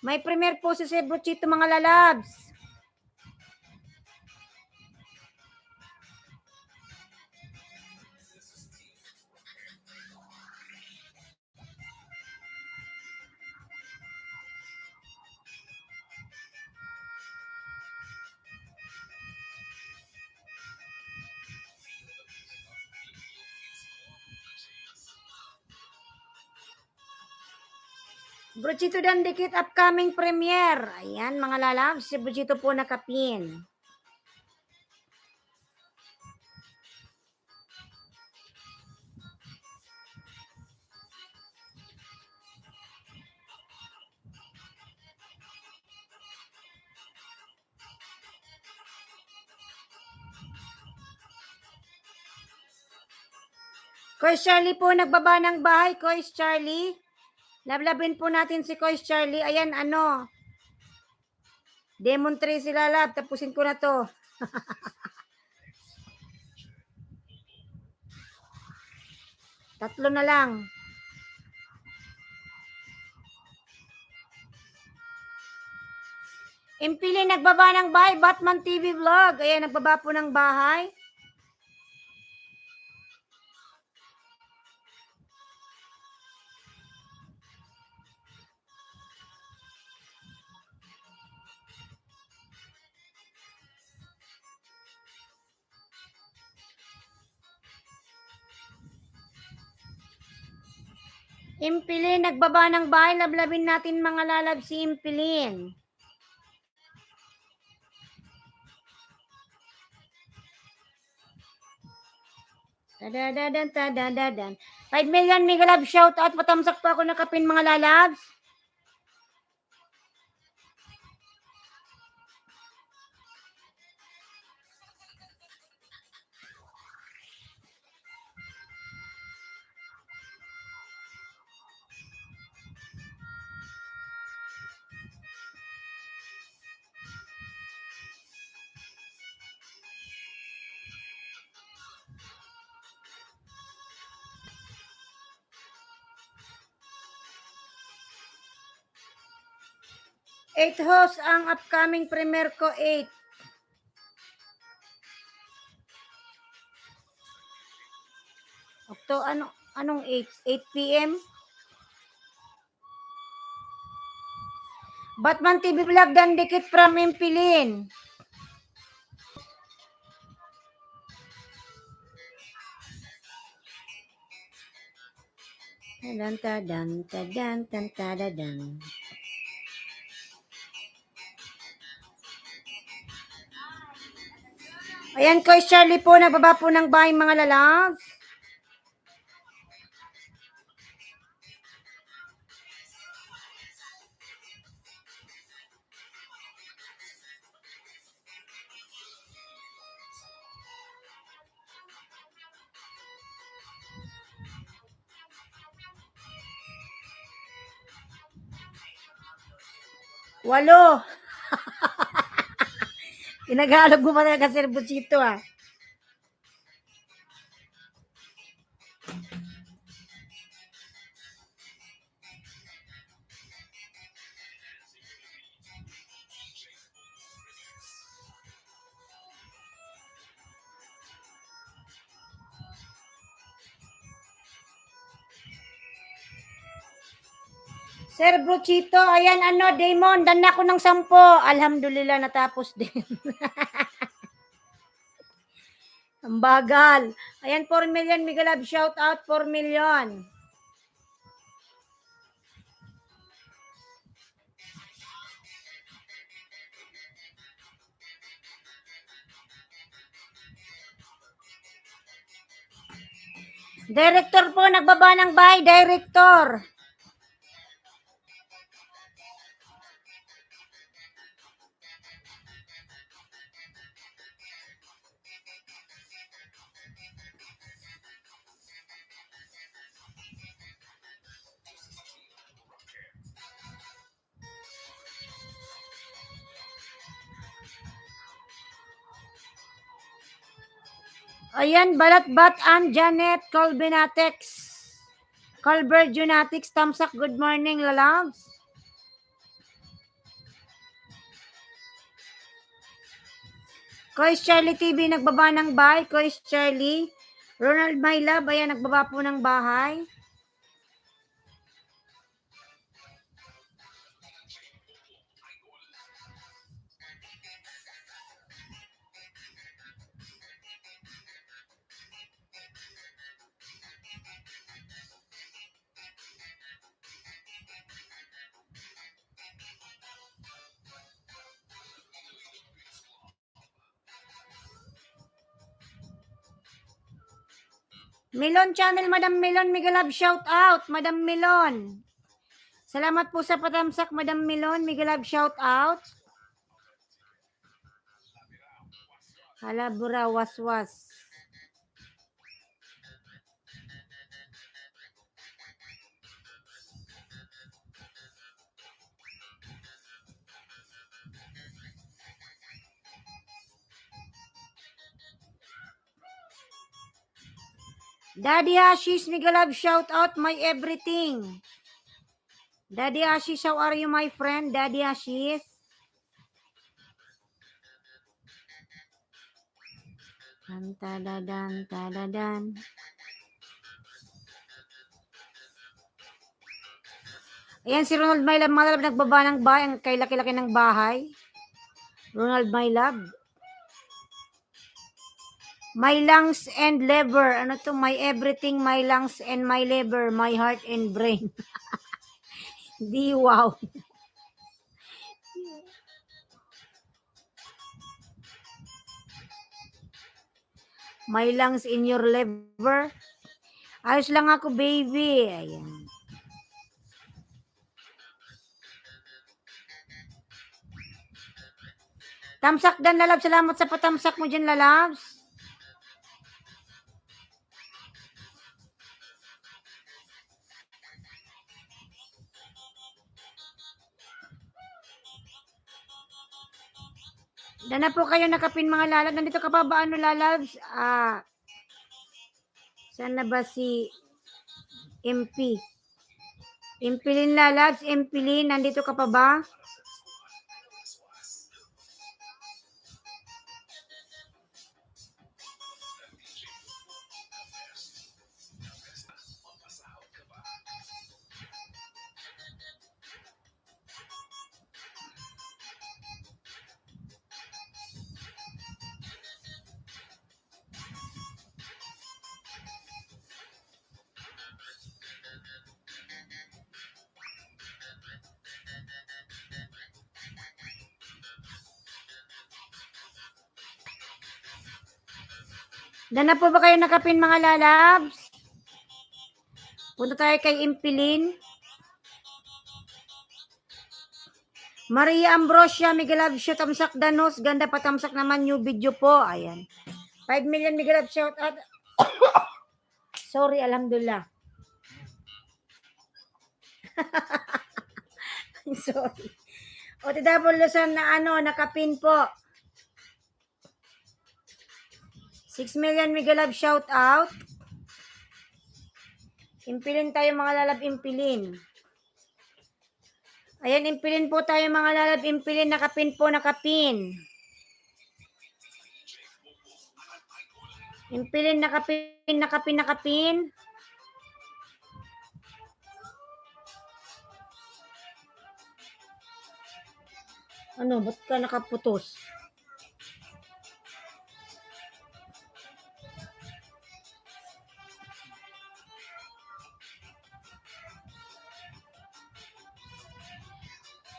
May premier po si Bruchito mga lalabs. Bruchito dan dikit, upcoming premiere. Ayan mga lalabs, si Bruchito po nakapin. Kois Charlie po, nagbaba ng bahay. Kois Charlie. Lablabin po natin si Kois Charlie. Ayan, Demon 3 sila lab. Tapusin ko na to. Tatlo na lang. Impili, nagbaba ng bahay. Batman TV Vlog. Ayan, nagbaba po ng bahay. Impilin, nagbaba ng bahay. Lablabin natin mga lalab si Impilin. Tadadadan. 5 million Mega Love shout out. Patamsak pa ako nakapin mga lalabs. 8 hosts ang upcoming premiere ko, 8. Anong 8? 8 p.m.? Batman TV Vlog dan dikit from Impilin. Tadan. Ayan, Koy Charlie po, nagbaba po ng bahay mga lalabs. Walo. Tinagalog mo pa talaga, Sir Buchito, ah. Sir Bruchito, ayan Damon, dan ako ng 10. Alhamdulillah, natapos din. Ang bagal. Ayan, 4 million, Miguel Love, shout out, 4 million. Director po, nagbaba ng bahay, director. Ayan, Balatbat and Janet Colbinatex. Colbert Junatics, Tamsak, good morning, lalabs. Kois Charlie TV, nagbaba ng bahay. Kois Charlie. Ronald My Love, ayan, nagbaba po ng bahay. Melon Channel, Madam Melon, Miguel Love, shout out, Madam Melon. Salamat po sa patamsak, Madam Melon, Miguel Love, shout out. Halabura, waswas. Daddy Ashish, Miguel Love, shout out, my everything. Daddy Ashish, how are you, my friend? Daddy Ashish. Tadadan. Ayan, si Ronald My Love, mga love, nagbaba ng bahay, ang kay laki-laki ng bahay. Ronald My Love. My lungs and liver. Ano to? My everything, my lungs and my liver, my heart and brain. Di wow. My lungs in your liver. Ayos lang ako, baby. Ayan. Tamsak dan, lalab. Salamat sa patamsak mo dyan, lalabs. Dan na po kayo nakapin, mga lalab. Nandito ka pa ba, lalabs? Saan na ba si MP? Impilin, lalabs. Impilin, nandito ka pa ba? Na po ba kayo nakapin mga lalabs? Punta tayo kay Impilin. Maria Ambrosia, Miguelab, shoot, tamsak danos. Ganda pa tamsak naman new video po. Ayan. 5 million Miguelab, shout out. Sorry, alhamdulillah. Sorry. O, TW Luzon na nakapin po. 6 million Miguelab, shout out. Impilin tayo mga lalab, impilin. Ayan, impilin po tayo mga lalab, impilin, nakapin po, nakapin. Impilin, nakapin, nakapin, nakapin. Ano, ba't ka nakaputos?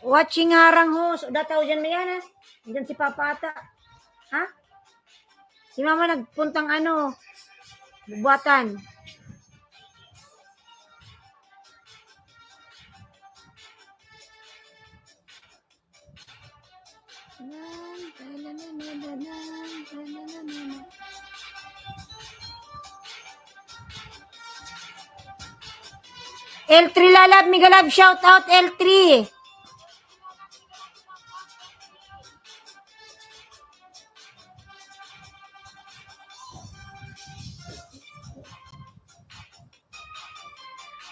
Watching harang ho. So, dataw dyan na yan, ha? Diyan si Papa ata. Ha? Si Mama nagpuntang bubuatan. L3 lalab, Migalab, shout out L3.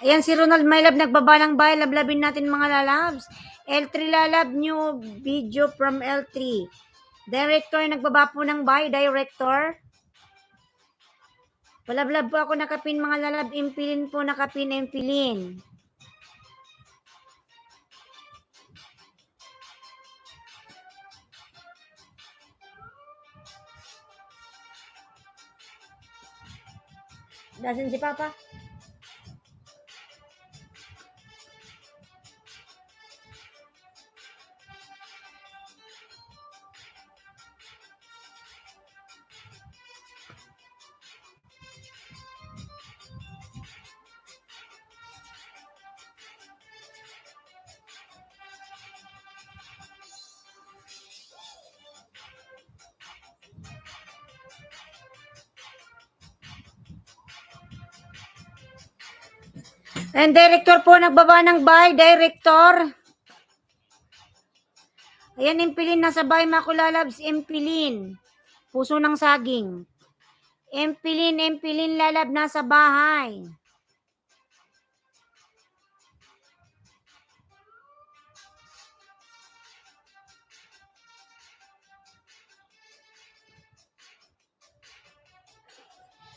Ayan si Ronald Mylab, nagbabalang bay, lablabin natin mga lalabs. L3 lalab, new video from L3. Director, nagbaba po ng bay, director. Palablab po ako nakapin mga lalab, impilin po nakapin, impilin. Dasan si Papa? And director po, nagbaba ng bay, director. Ayan, impilin, nasa bay, makulalabs, impilin. Puso ng saging. Impilin, impilin, lalab, nasa bahay.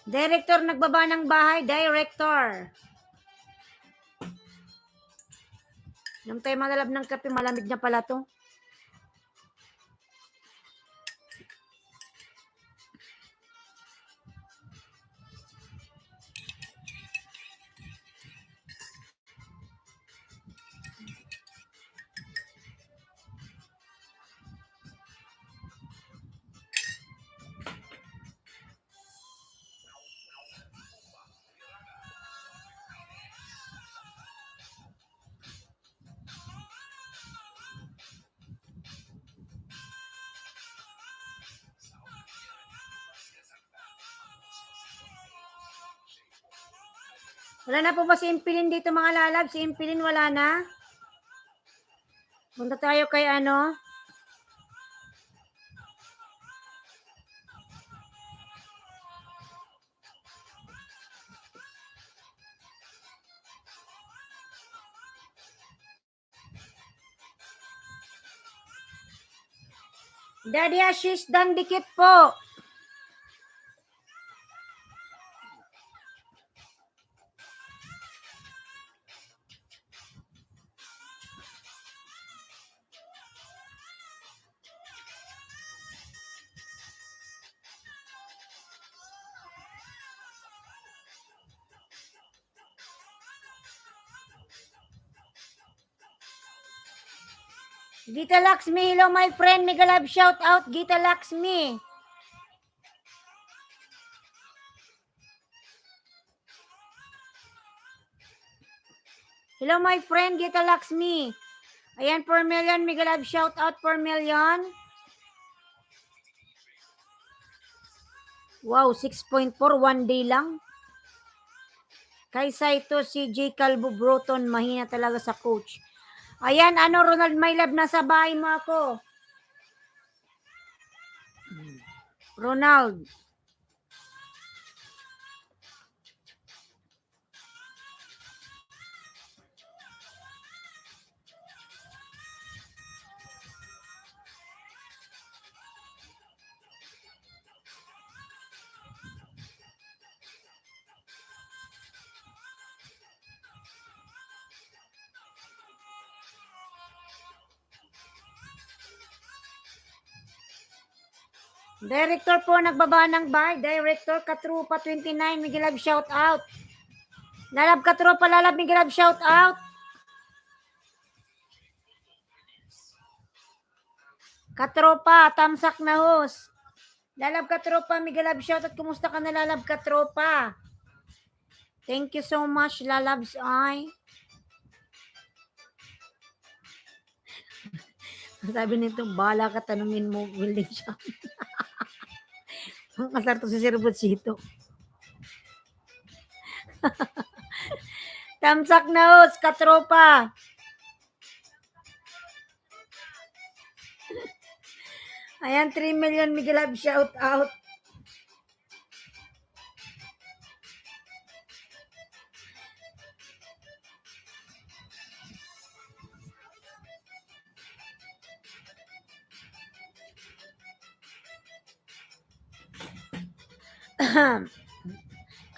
Director, nagbaba ng bahay, director. Nang tayo malalab ng kape, malamig na pala to. Wala na po ba si Impilin dito mga lalab? Si Impilin wala na? Punta tayo kay Daddy Ashish, dandikit po. Gita Laxmi, hello my friend. Mega love shout out, Gita Laxmi. Hello, my friend, Gita Laxmi. Ayan, 4 million. Mega love shout out, 4 million. Wow, 6.4, 1 day lang. Kaysa ito si J. Calvo Broton, mahina talaga sa coach. Ayan, Ronald, my love, nasa bahay mo ako. Ronald. Director po, nagbaba ng bahay. Director Katrupa 29, Miguel Love shout out. Lalab Katrupa, lalab Miguel Love shout out. Katropa, tamsak na host. Lalab Katropa, Miguel Love shout out. Kumusta ka na, Lalab Katropa? Thank you so much, Lalabs ay. Sabi nito, bala ka, tanungin mo, willing siya. Ang kasarto si Sir Butsito. Tamsak na host, Katropa. Ayan, 3 million Miguel Love shout out.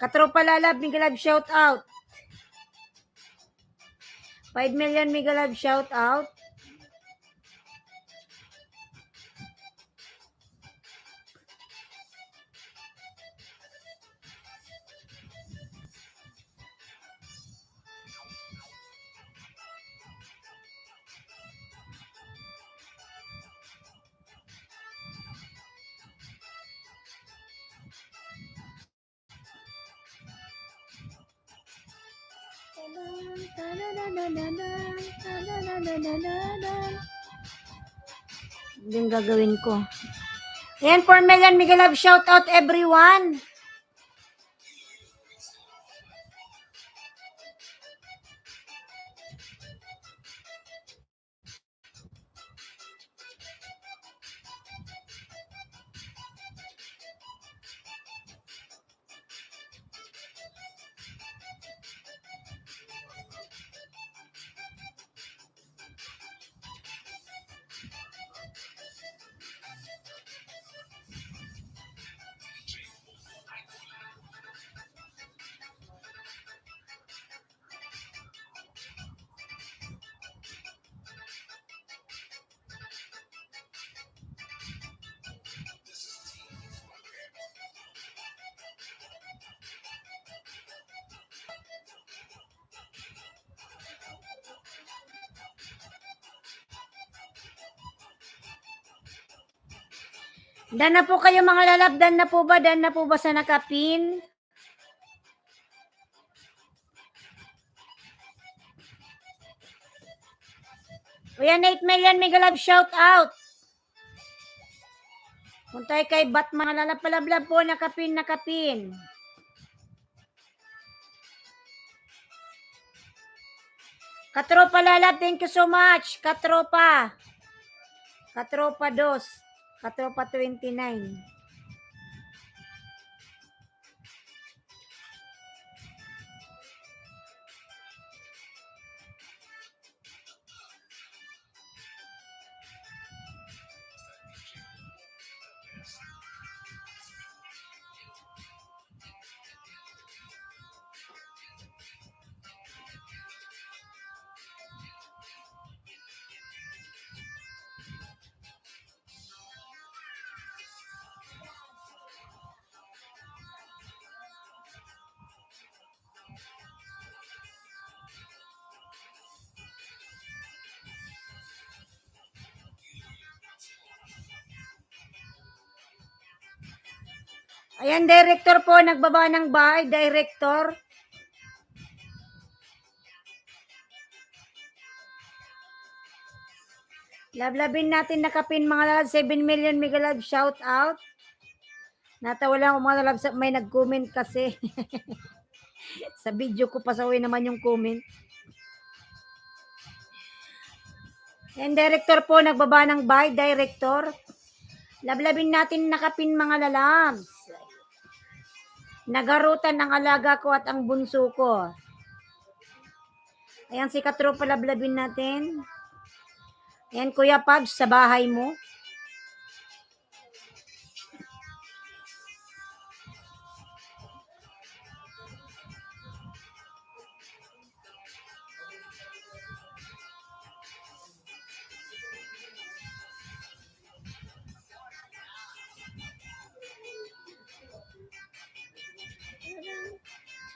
Katropa Lalab, Miguel Love shout out. 5 million Miguel Love shout out. Yung gagawin ko. Ayan, 4 million Miguel Love shout out everyone. Dan na po kayo mga lalab, dan na po ba? Dan na po ba sa nakapin? Ayan, 8 million Miguel Love shout out. Kung tayo kay Batman, lalab palablab po, nakapin, nakapin. Katropa lalab, thank you so much. Katropa. Katropa 2. Katropa 29. Ayan, director po, nagbaba ng bahay, director. Lablabin natin nakapin mga lalabs. 7 million mega love shout out. Natawa lang ako mga lalabs. May nag-comment kasi. Sa video ko pasawin naman yung comment. And director po nagbaba ng buy. Director. Lablabin natin nakapin mga lalabs. Nagarutan ang alaga ko at ang bunso ko. Ayan si Katropa, lablabin natin. Ayan Kuya Pabs, sa bahay mo.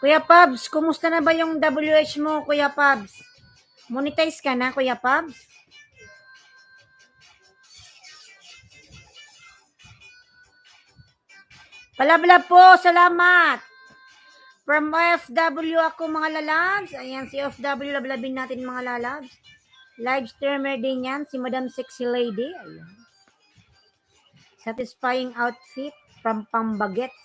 Kuya Pabs, kumusta na ba yung WH mo, Kuya Pabs? Monetize ka na, Kuya Pabs? Palabla po, salamat. From OFW ako mga lalabs. Ayan, si OFW, lablabin natin mga lalabs. Live streamer din yan, si Madam Sexy Lady. Ayan. Satisfying outfit from Pambagets.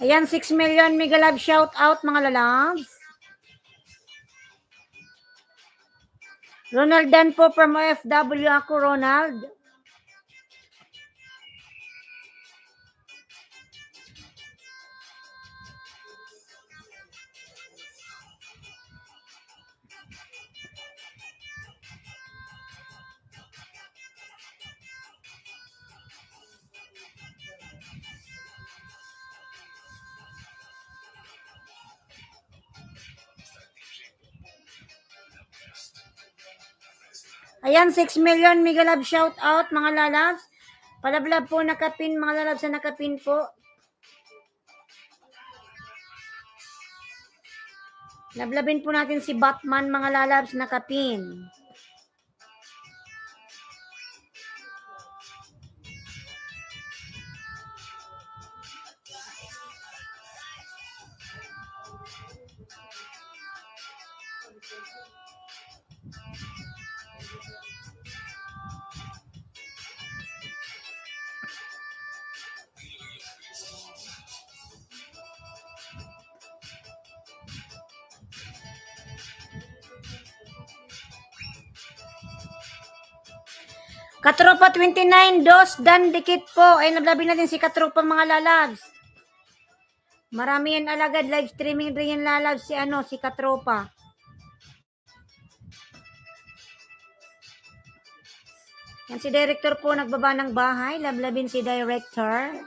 Ayan, 6 million mega love shout out mga lalabs. Ronald Dan po from OFW ako, Ronald. Ayan, 6 million mega love shout out mga lalabs. Palablab po nakapin mga lalabs sa nakapin po. Lablabin po natin si Batman mga lalabs nakapin. Katropa 29, dos, dan, dikit po. Ay, lablabin natin si Katropa mga lalabs. Marami yan alagad. Live streaming rin yan lalabs si Katropa. Yan si director po nagbaba ng bahay. Lablabin si director.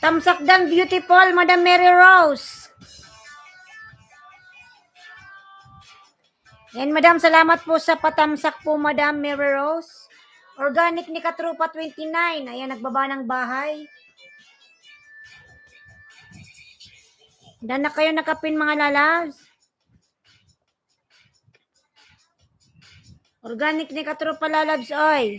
Tamsak dan beautiful, Madam Mary Rose. Yan, Madam, salamat po sa patamsak po, Madam Mary Rose. Organic ni Katropa 29. Ayan, nagbaba ng bahay. Dan na kayo nakapin mga lalabs. Organic ni Katropa lalabs, oy.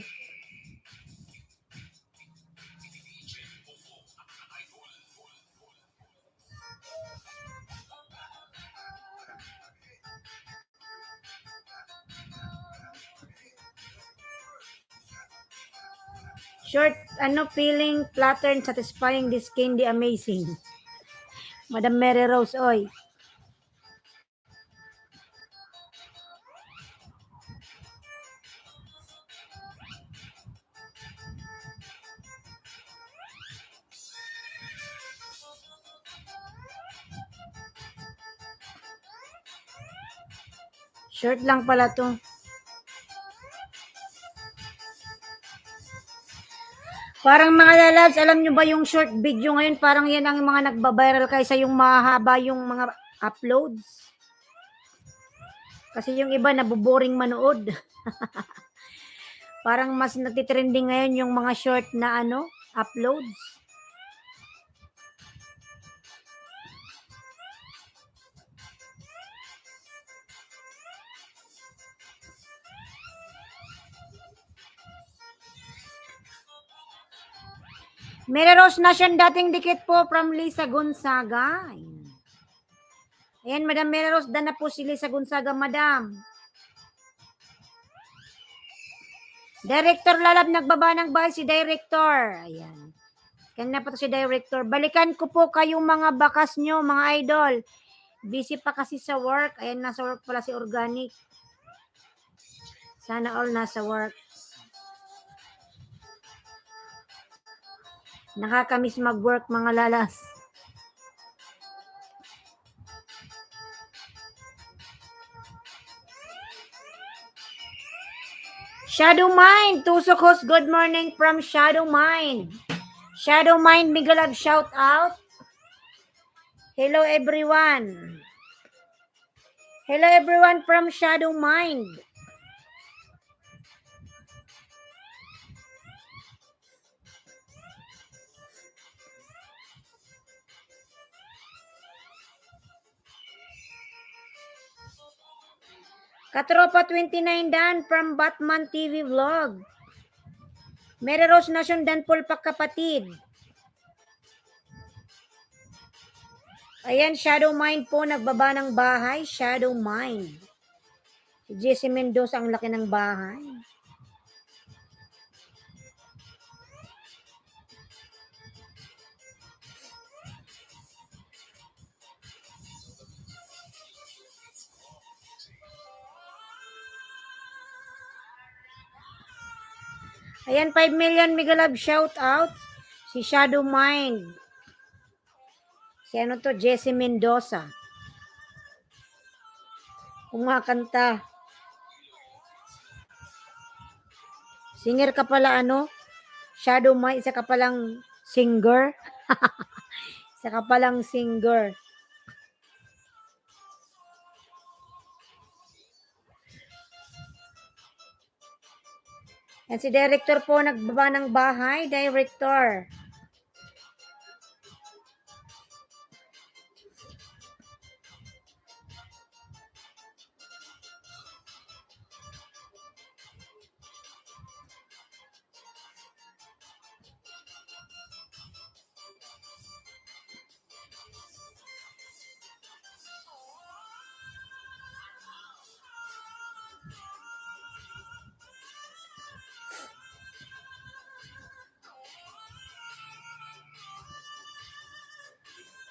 Short, feeling, pattern, satisfying, this candy, amazing. Madam Mary Rose, oy. Short lang pala to. Parang mga lalabs, alam nyo ba yung short video ngayon, parang yan ang mga nagbabiral kaysa yung mahaba yung mga uploads. Kasi yung iba nabuboring manood. Parang mas natitrending ngayon yung mga short na uploads. Mary Rose Nation, dating dikit po from Lisa Gonzaga. Ayan, Madam Mary Rose, dan na po si Lisa Gonzaga, Madam. Director Lalab, nagbaba ng bahay si Director. Ayan. Kanina pa to si Director. Balikan ko po kayong mga bakas nyo, mga idol. Busy pa kasi sa work. Ayan, nasa work pala si Organic. Sana all nasa work. Nakakamiss mag-work, mga lalas. Shadow Mind, Tusok host, good morning from Shadow Mind. Shadow Mind, Migalab, shout out. Hello everyone. Hello everyone from Shadow Mind. Katropa 29 Dan from Batman TV Vlog. Mary Rose Nation Dan Pulpak kapatid. Ayan, Shadow Mind po, nagbaba ng bahay. Shadow Mind. Si Jesse Mendoza, ang laki ng bahay. Ayan, 5 million Migalab shout out. Si Shadow Mind. Si ano to, Jesse Mendoza. Kumakanta. Singer ka pala Shadow Mind, isa ka palang singer. Isa ka palang singer. Yan si Director po, nagbaba ng bahay. Director.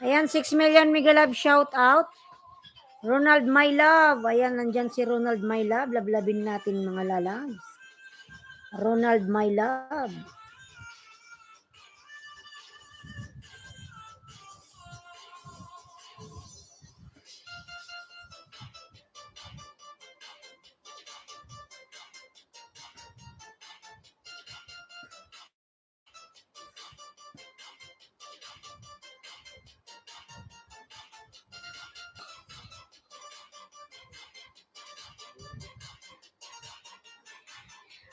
Ayan, 6 million Migalab shout out. Ronald My Love. Ayan, nandyan si Ronald My Love. Lablabin natin mga lalabs. Ronald My Love.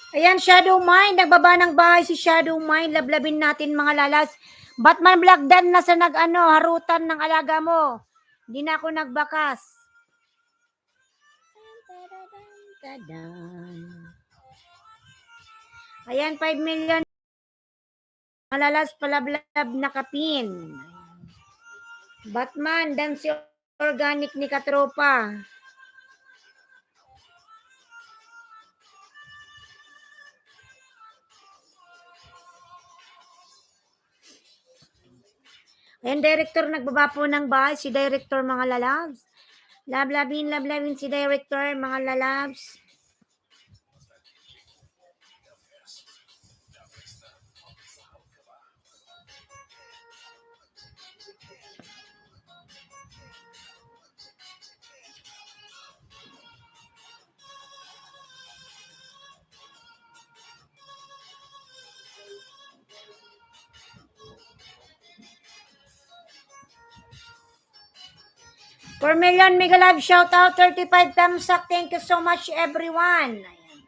Ayan, Shadow Mind. Nagbaba ng bahay si Shadow Mind. Lablabin natin mga lalas. Batman Black Dan na sa harutan ng alaga mo. Hindi na ako nagbakas. Ayan, 5 million. Mga lalas palablab na kapin. Batman, Dan si Organic ni Katropa. Ayan, director, nagbaba po ng bahay. Si director, mga lalabs. Lablabin si director, mga lalabs. For million, mega love, shout out, 35 thumbs up. Thank you so much, everyone. Ayan.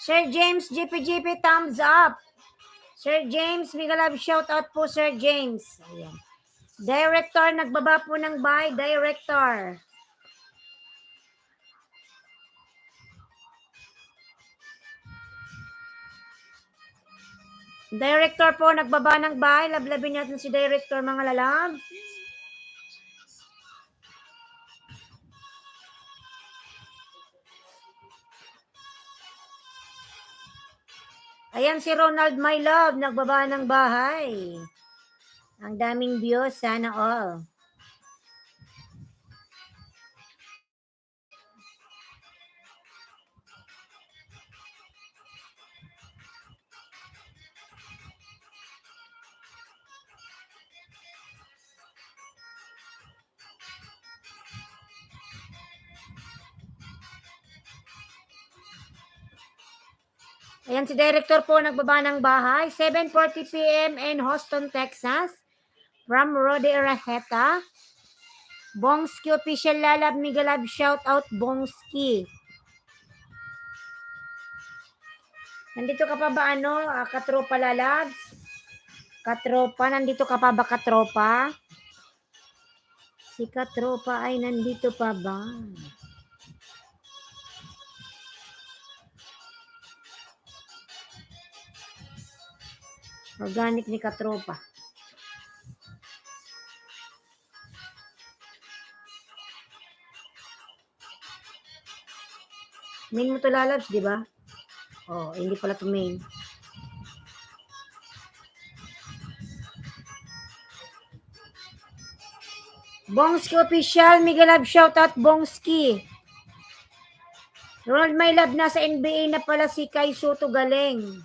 Sir James, GPGP, thumbs up. Sir James, mega love, shout out po, Sir James. Ayan. Director, nagbaba po ng bahay. Director. Director po, nagbaba ng bahay. Lablabin natin si Director, mga lalab. Ayan si Ronald, my love, nagbaba ng bahay. Ang daming views, sana all. Ayan si Director po, nagbaba ng bahay. 7:40 p.m. in Houston, Texas. From Rode Araheta. Bongski official lalab, mega love, shout out Bongski. Nandito ka pa ba katropa lalabs? Katropa, nandito ka pa ba katropa? Si katropa ay nandito pa ba? Organic ni katropa. Main mo to lalabs, di ba? Oh, hindi pala to main. Bongski official, mega love, shout out Bongski. Ronald, my love, nasa NBA na pala si Kai Soto, galing.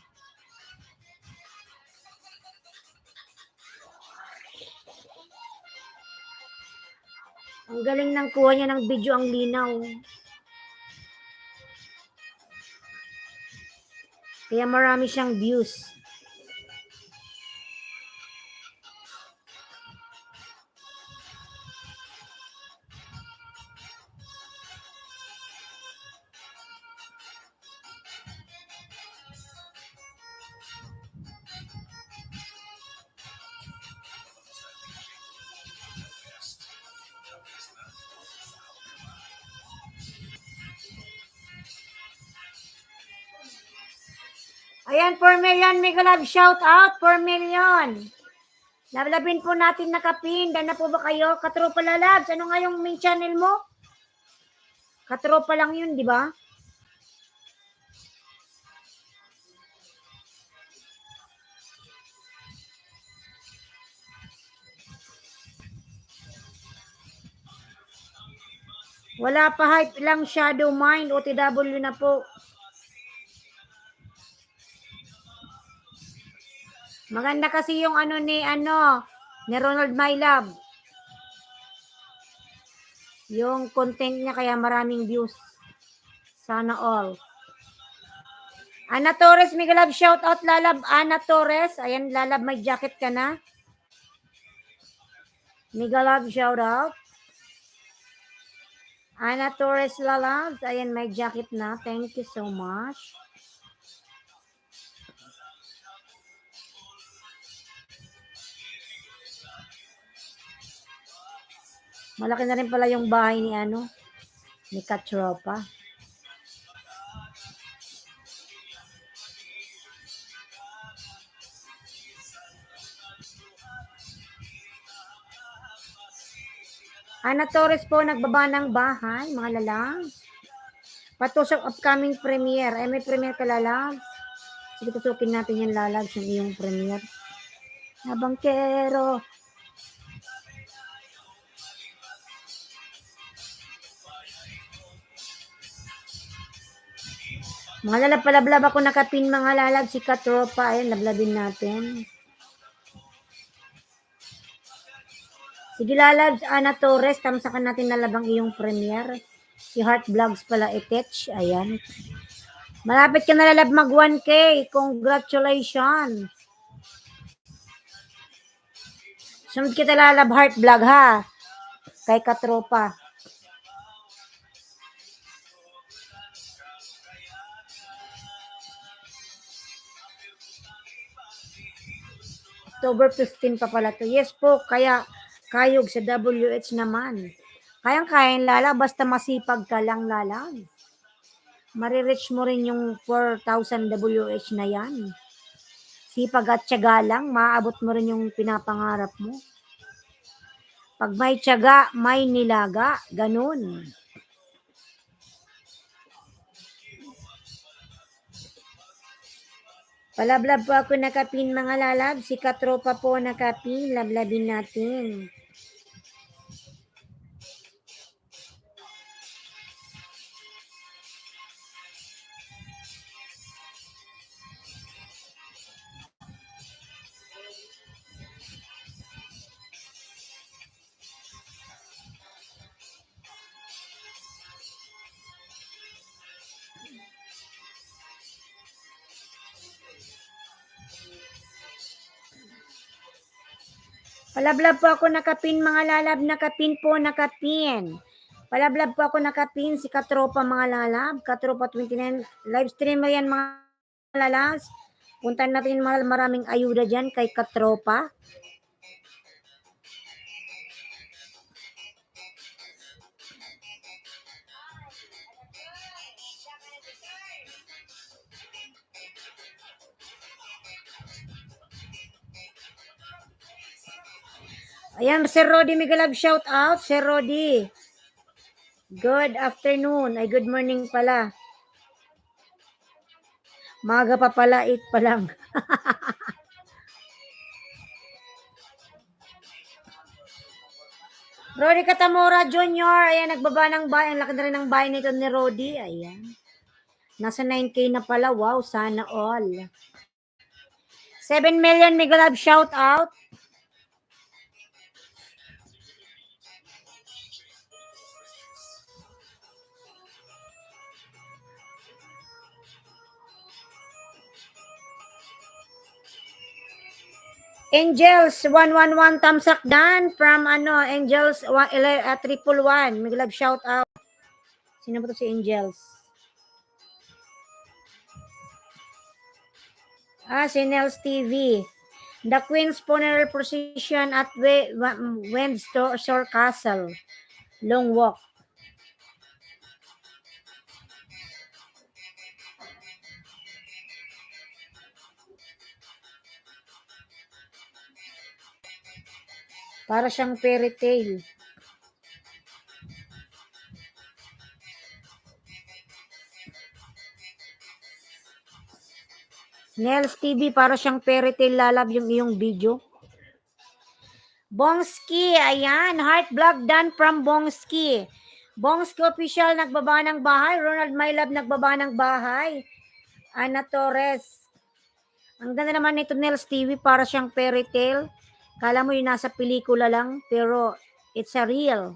Ang galing ng kuha niya ng video, ang linaw. Kaya marami siyang views. Ayan, 4 million, mega love, shout out, 4 million. Lablabin po natin nakapin. Dan na po ba kayo? Katropa lalabs. Ano nga yung main channel mo? Katropa lang yun, di ba? Wala pa, hype lang, Shadow Mind, OTW na po. Maganda kasi yung ni Ronald My Love. Yung content niya kaya maraming views. Sana all. Ana Torres, mega love, shout out lalab. Ana Torres, ayan lalab, may jacket ka na. Mega love, shout out. Ana Torres lalab, ayan may jacket na. Thank you so much. Malaki na rin pala yung bahay ni Katropa. Ana Torres po, nagbaba ng bahay, mga lalabs. Patusok upcoming premiere. Ay, may premiere ka, lalabs? Sige, tusukin natin yung lalabs, yung iyong premiere. Nabangkero. Mga lalab, palablab ako nakapin, mga lalab, si Katropa. Ayan, lablabin natin. Sige, lalabs, Ana Torres, tamsakan natin nalabang iyong premiere. Si Heart Vlogs pala itech. Ayan. Malapit ka na, lalab, mag 1K. Congratulations. Sunod kita, lalab, Heart Vlog, ha? Kay Katropa. October 15 pa pala to. Yes po, kaya kayog sa WH naman. Kayang-kayang, lala, basta masipag ka lang, lala. Marireach mo rin yung 4,000 WH na yan. Sipag at tiyaga lang, maaabot mo rin yung pinapangarap mo. Pag may tiyaga, may nilaga. Ganun. Palablab po ako nakapin, mga lalab. Si Katropa po nakapin. Lablabin natin. Palablab po ako nakapin, mga lalab. Nakapin po, nakapin. Palablab po ako nakapin, si Katropa, mga lalab. Katropa 29. Live stream mo yan, mga lalas. Puntahan natin maraming ayuda dyan kay Katropa. Ayan, Sir Rodi Migalab, shout out. Sir Rodi. Good afternoon. Ay, good morning pala. Maga pa pala, 8 pa lang. Rodi Katamora Jr. Ayan, nagbaba ng bahay. Ang laki na rin ng bahay nito ni Rodi. Ayan. Nasa 9K na pala. Wow, sana all. 7 million Migalab, shout out. Angels 111 tamsak dan from Angels 111. Migalab, shout out. Sino ba to si Angels? Si Nels TV. The Queen's Funeral Procession at Windsor Castle. Long walk. Para siyang fairy tale. Nels TV, para siyang fairy tale, lalab yung iyong video. Bongski, ayan. Heart Vlog done from Bongski. Bongski official, nagbaba ng bahay. Ronald Mylab, nagbaba ng bahay. Ana Torres. Ang ganda naman nito, Nels TV, para siyang fairy tale. Kala mo yung nasa pelikula lang, pero it's a real.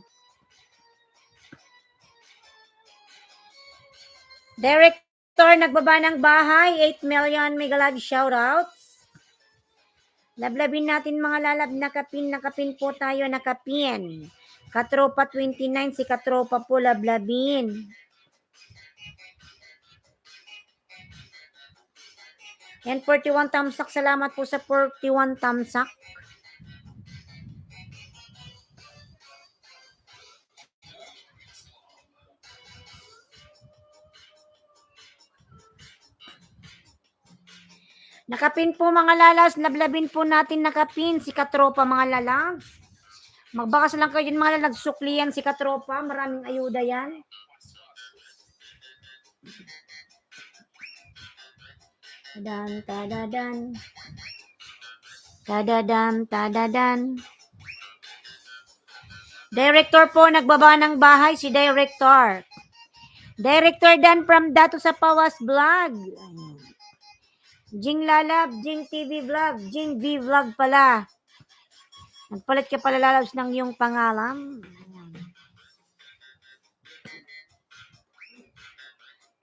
Director, nagbaba ng bahay. 8 million Migalab, shoutouts. Lablabin natin, mga lalab. Nakapin po tayo, nakapin. Katropa 29, si Katropa po, lablabin. And 41 tamsak, salamat po sa 41 tamsak. Nakapin po, mga lalas, lablabin po natin nakapin si Katropa, mga lalas. Magbakas lang kayo dyan mga nagsuklian si Katropa. Maraming ayuda yan. Tadan, tadadan. Tadadan, tadadan. Director po, nagbaba ng bahay si Director. Director Dan from Dato sa Pawas Vlog. Jing Lalab, Jing TV Vlog, Jing V Vlog pala. Nagpalit ka pala lalabs ng iyong pangalan.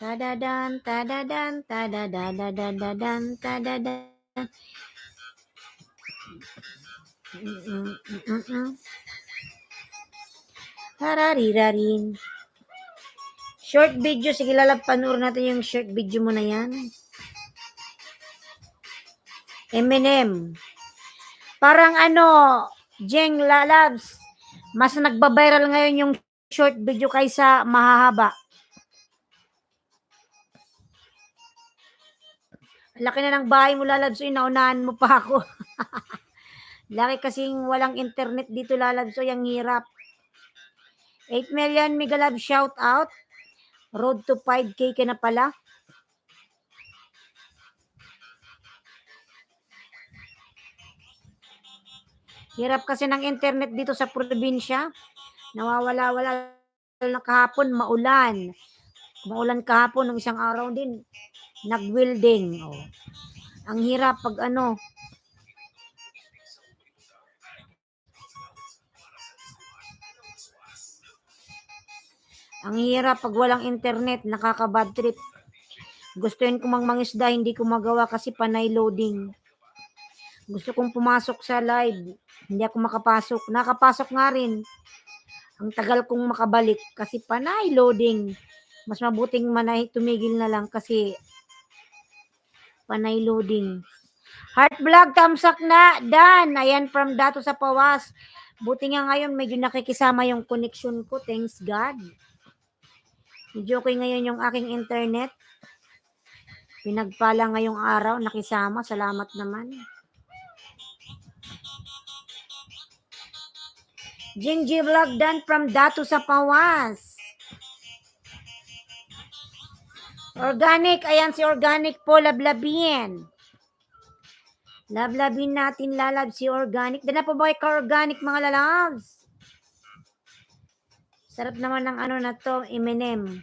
Tadadan, tadadan, tadadadadadadan, tadadan. Hararirarin. Short video. Sige, lalab, panoorin natin yung short video mo na yan. Eminem. Parang Jeng Lalabs, mas nagba-viral ngayon yung short video kaysa mahahaba. Laki na ng bahay mo, Lalabs, inaunahan mo pa ako. Laki kasing walang internet dito, Lalabs, yung hirap. 8 million Megalab shout out. Road to 5K ka na pala. Hirap kasi ng internet dito sa probinsya. Nawawala-wala na kahapon, maulan. Maulan kahapon, ng isang araw din, nag-welding. Oh. Ang hirap pag Ang hirap pag walang internet, nakaka-bad trip. Gustuin ko mangisda, hindi ko magawa kasi panay loading. Gusto kong pumasok sa live, hindi ako makapasok. Nakapasok nga rin. Ang tagal kong makabalik kasi panay loading. Mas mabuting tumigil na lang kasi panay loading. Heart vlog, thumbs up na, Dan. Ayan, from Dato sa Pawas. Buti nga ngayon, medyo nakikisama yung connection ko. Thanks God. Medyo okay ngayon yung aking internet. Pinagpala ngayong araw, nakisama. Salamat naman. Jinji vlog, Dan from Dato sa Pawas. Organic, ayan si Organic po, lablabin. Lablabin natin, lalab si Organic. Dala po ba ka Organic, mga lalabs? Sarap naman ng na to, Eminem.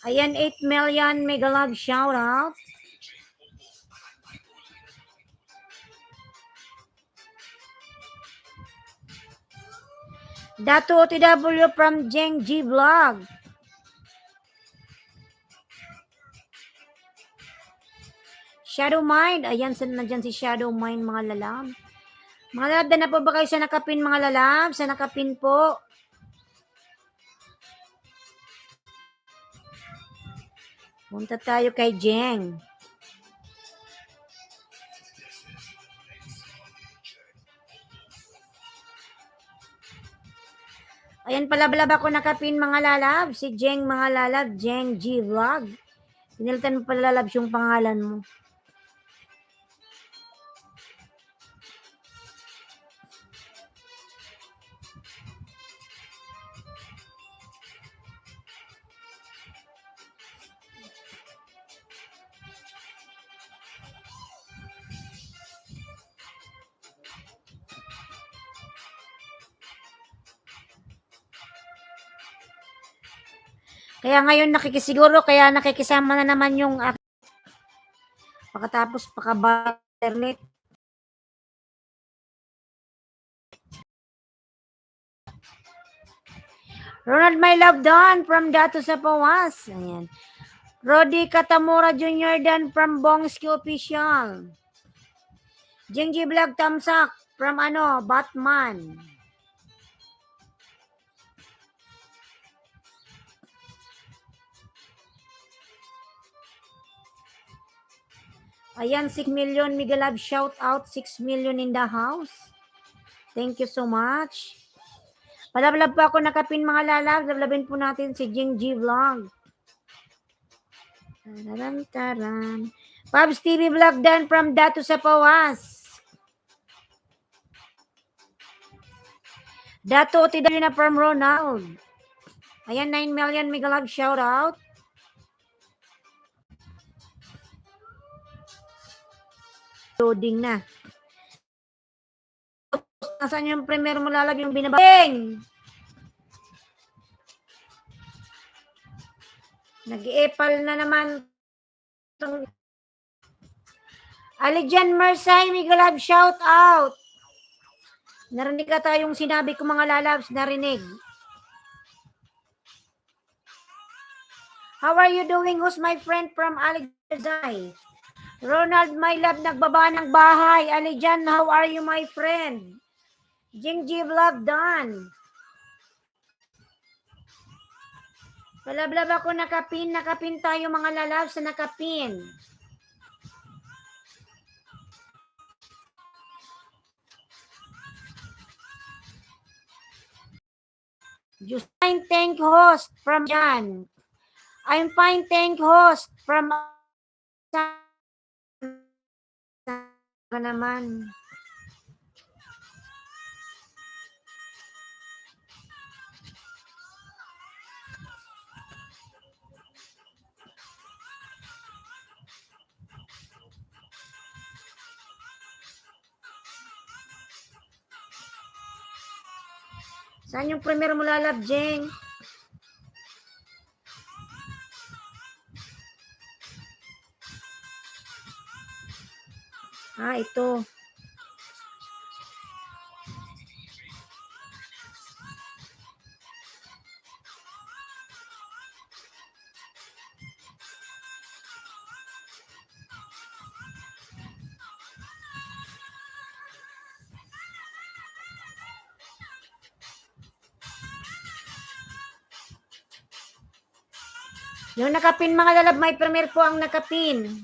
Ayan, 8 million Megalab shout out. Dato OTW from Jeng G Vlog. Shadow Mind. Ayan, nandyan si Shadow Mind, mga lalab. Mga lalab, na po ba kayo sa nakapin, mga lalab? Sa nakapin po. Punta tayo kay Jeng. Ayan, palablab ako nakapin, mga lalab. Si Jeng, mga lalab. Jeng G Vlog. Pinilitan mo pala, lalab, yung pangalan mo. Kaya ngayon nakikisiguro, kaya nakikisama na naman yung pagkatapos internet. Ronald My Love Don from Dato sa Pawas. Ayan. Rodi Katamura Jr. Dan from Bongski Official. Jingji Vlog Tamsak from Batman. Ayan, 6 million Migalab shout out, 6 million in the house. Thank you so much. Palablab po ako nakapin mga lalab. Lablabin po natin si Jing G Vlog. Taran. Pabs TV Vlog dan from Dato sa Pawas. Dato Tidayo na from Ronald. Ayan, 9 million mega love shout out. Loading na. Nasaan yung premier mo lalagay yung binabang? Nag-i-epal na naman. Alijan Mersay, mega love shout out. Narinig ka tayong sinabi ko mga lalabs, narinig. How are you doing? Who's my friend from Alexandria? Ronald, my love, nagbaba ng bahay. Alijan, how are you, my friend? Jingji Vlog done. Palablab ako nakapin tayo mga lalabs sa nakapin. Just fine, thank host from Jan. I'm fine, thank host from naman. Saan yung premier mo lalab, Jeng? Ito. Yung nakapin mga lalab, may premier po ang nakapin.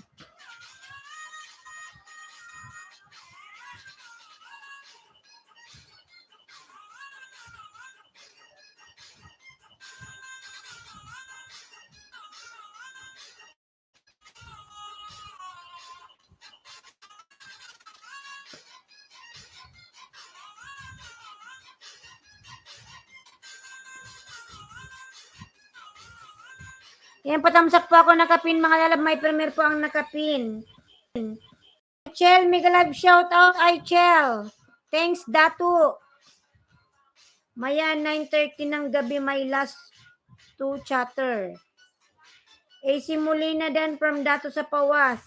Yan, patamsak po ako nakapin mga lalab, may premier po ang nakapin. Aichel, mega love shout out, Aichel. Thanks, Datu. Maya, 9:30 ng gabi, may last 2 chatter. AC Molina dan from Datu sa Pawas.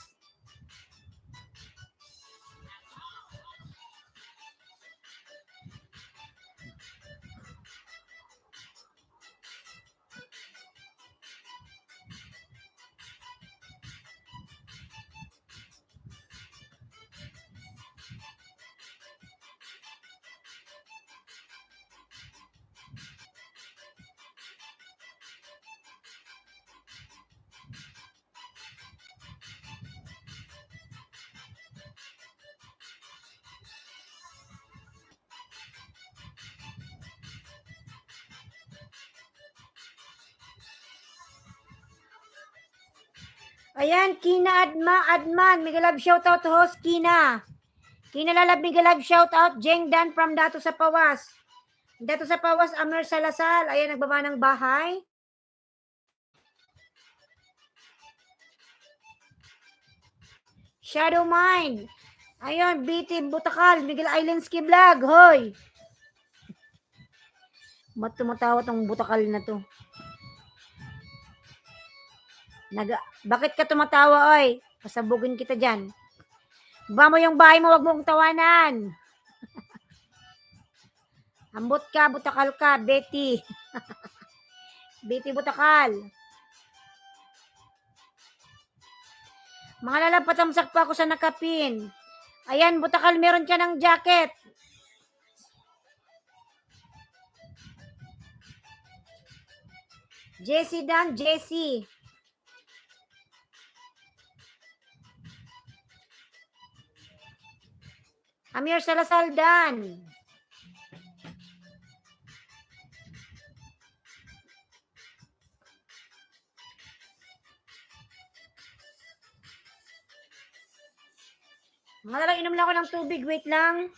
Ayan, Kina Adman, mega love shout out host Kina. Kina lalab mega love shout out Jeng Dan from Dato sa Pawas. Dato sa Pawas, Amer Salasal. Ayan, nagbaba ng bahay. Shadow Mind. Ayun, BT Butakal, Miguel Islandsky Vlog. Hoy. Ba't tumatawa tong Butakal na to? Bakit ka tumatawa, oy? Pasabugin kita dyan. Ba mo yung bahay mo, wag mong tawanan. Ambot ka, Butakal ka, Betty. Betty Butakal. Mga lalab, patamsak pa ako sa nakapin. Ayan, Butakal, meron ka ng jacket. Jessie Dan, Jessie. Amir Salasal Dan. Mga lalabs, inom lang ako ng tubig. Wait lang.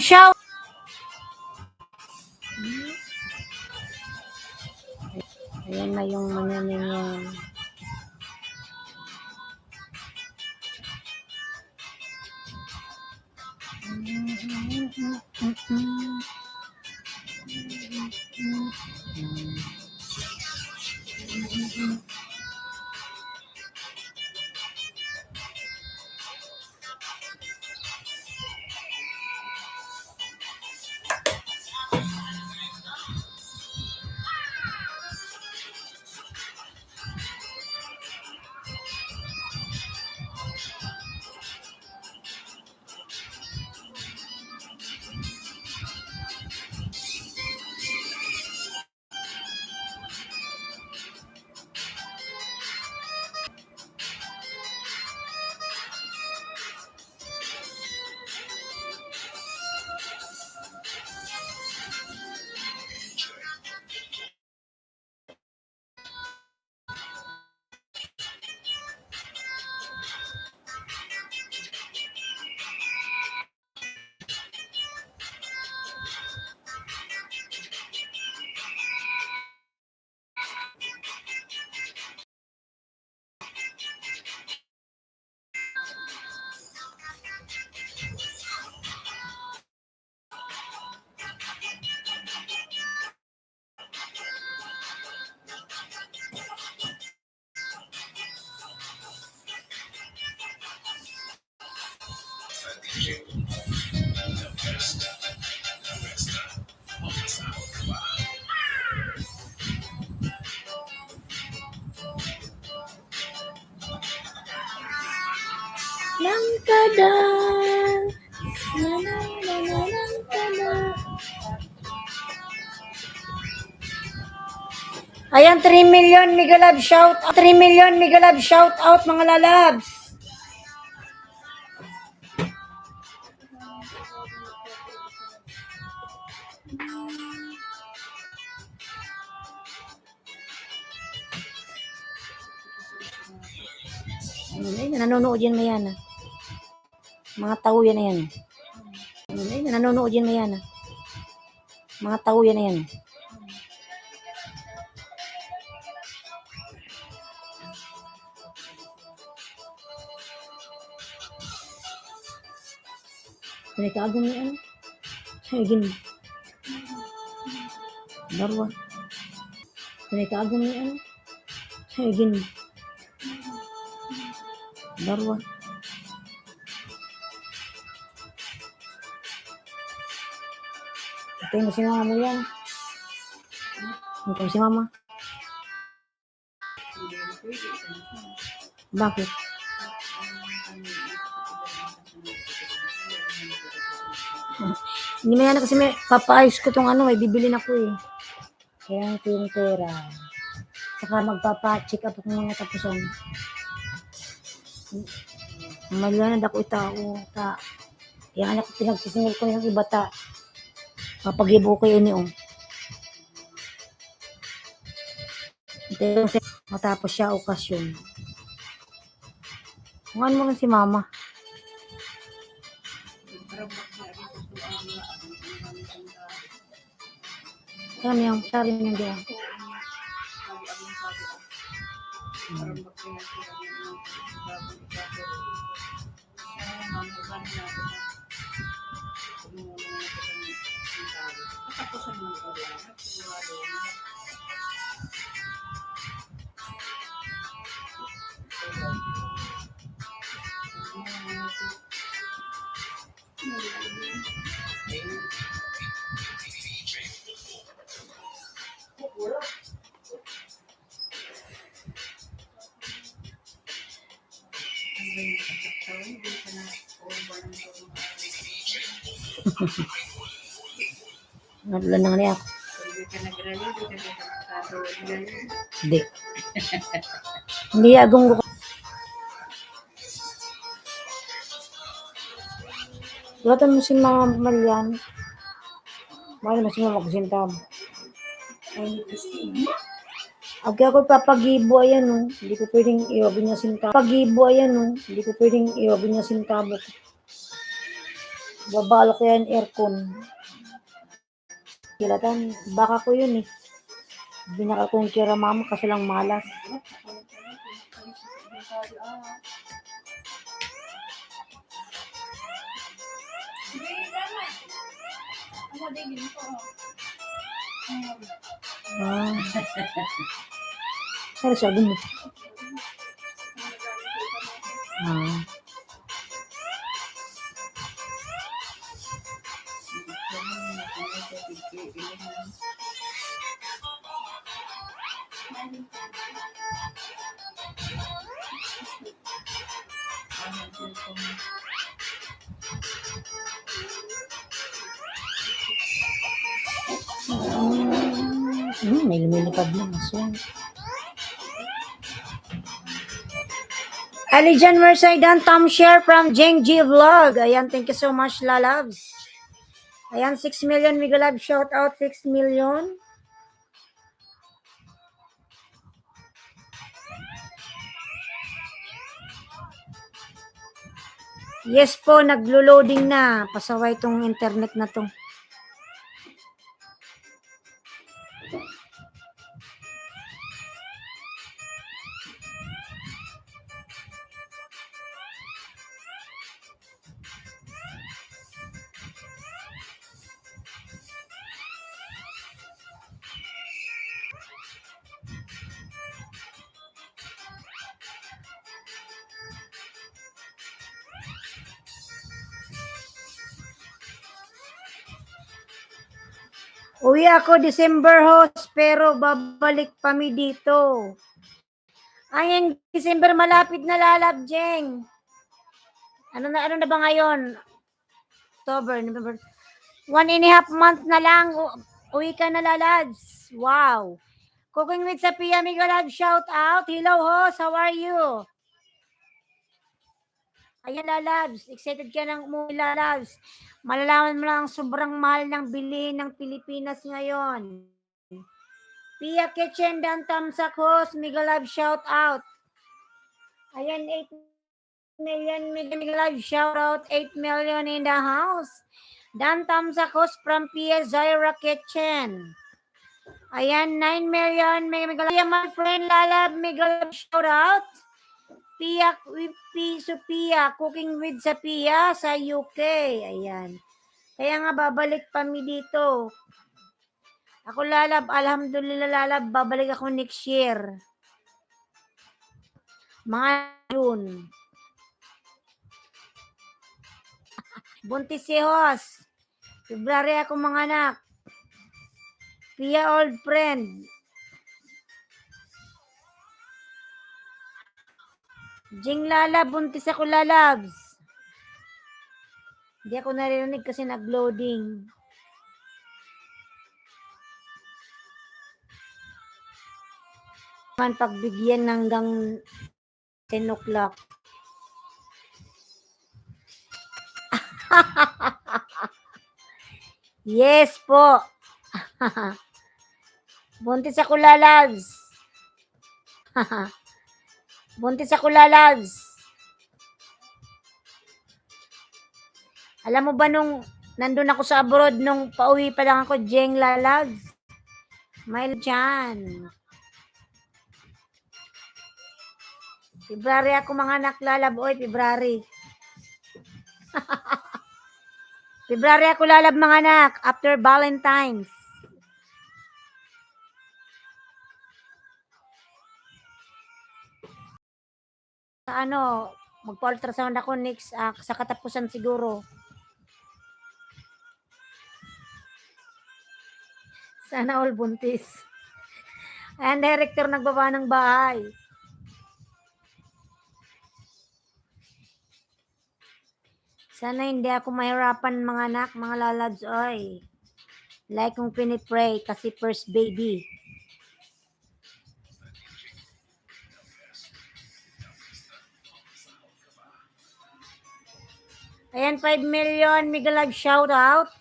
Shout! Ayan na yung manyanin. Langkada. Ayan, 3 million Mega Love shout out. 3 million Mega Love shout out mga lalabs. Ay, nanonood yan na yan. Mga tao yan na yan. Ayun, nanonood yan na yan. Mga tao yan na yan. Pinagkaagan niya ano? Ay, gini. Darwa. Pinagkaagan niya ano? Ay, gini. Darwa. Ito mo si mama mo yan. Ito si mama. Bakit? Hindi mo yan kasi may papaayos ko tong ano, may bibilin ako eh. Kaya ito yung pera. Saka magpapa-check up ako mga tapusan. Maliwanag ako itao. Yung anak ko pinagsisingil ko ng iba ta. Papagibo ko yun yung. Ito yung matapos siya okasyon. Kung ano mo si mama. Sabi niyang gila. Nadulan na nga niya ako. Hindi. Hindi agong ko. Latan mo si mga malyan. Mahal mo si mga magsintab. Okay, ako papagibo, ayan o. Hindi ko pwedeng iwabin niya sintabo. Pagibo, ayan o. Hindi ko pwedeng iwabin niya sintabo. Babalo ko yan aircon. Kilatan, baka ko yun eh. Binakal ko yung kira mama kasi lang malas. Ah. Ano sabi mo? Ah. May lumilipad na maswang. Alijan Mersaidan, Tom Share from Jeng G Vlog. Ayan, thank you so much, lalabs. Ayan, 6 million Mega Love shout out, 6 million. Yes po, naglo-loading na. Pasaway tong internet na to. Uwi ako December host, pero babalik kami dito. Ay, yung December malapit na, lalab, Jeng. Ano na ba ngayon? October, November. 1.5 month na lang. Uwi ka na, lalabs. Wow. Cooking with Sapia Mega Love shout out. Hello host, how are you? Ayan, lalabs. Excited ka ng umuwi, lalabs. Malalaman mo lang sobrang mahal ng bilihin ng Pilipinas ngayon. Pia Kitchen, Dan Tamsak host, Mega Love shout out. Ayan, 8 million Mega Love shout out. 8 million in the house. Dan Tamsakos from Pia Zaira Kitchen. Ayan, 9 million. May my friend Lalab, mega shout out. Pia, Sophia, cooking with sa Pia sa UK. Ayan. Kaya nga babalik kami dito. Ako Lalab, alhamdulillah Lalab, babalik ako next year. Mga June. Buntis si Hos. February ako mga anak. Pia old friend. Jing Lalab, buntis ako Lalabs. Hindi ako naririnig kasi nag-loading. Man pagbigyan hanggang 10 o'clock. Yes po. Buntis ako Lalabs. Buntis ako Lalabs. Alam mo ba nung nandun ako sa abroad, nung pauwi pa lang ako, Jeng Lalabs? May dyan. February ako mga anak Lalab. Oy, February. February ako Lalab mga anak. After Valentine's. Sa ano, magpa-ultrasound ako next sa katapusan siguro. Sana all buntis. Ayan, director nagbaba ng bahay. Sana hindi ako mahirapan mga anak, mga Lalabs. Oy. Like kong pinipray kasi first baby. Ayan, 5 million. Migalag shout out.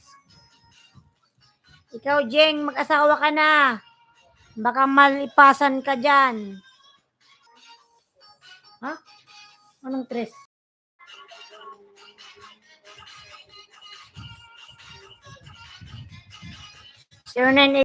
Ikaw, Jeng, mag-asawa ka na. Baka malipasan ka dyan. Ha? Anong tres? 098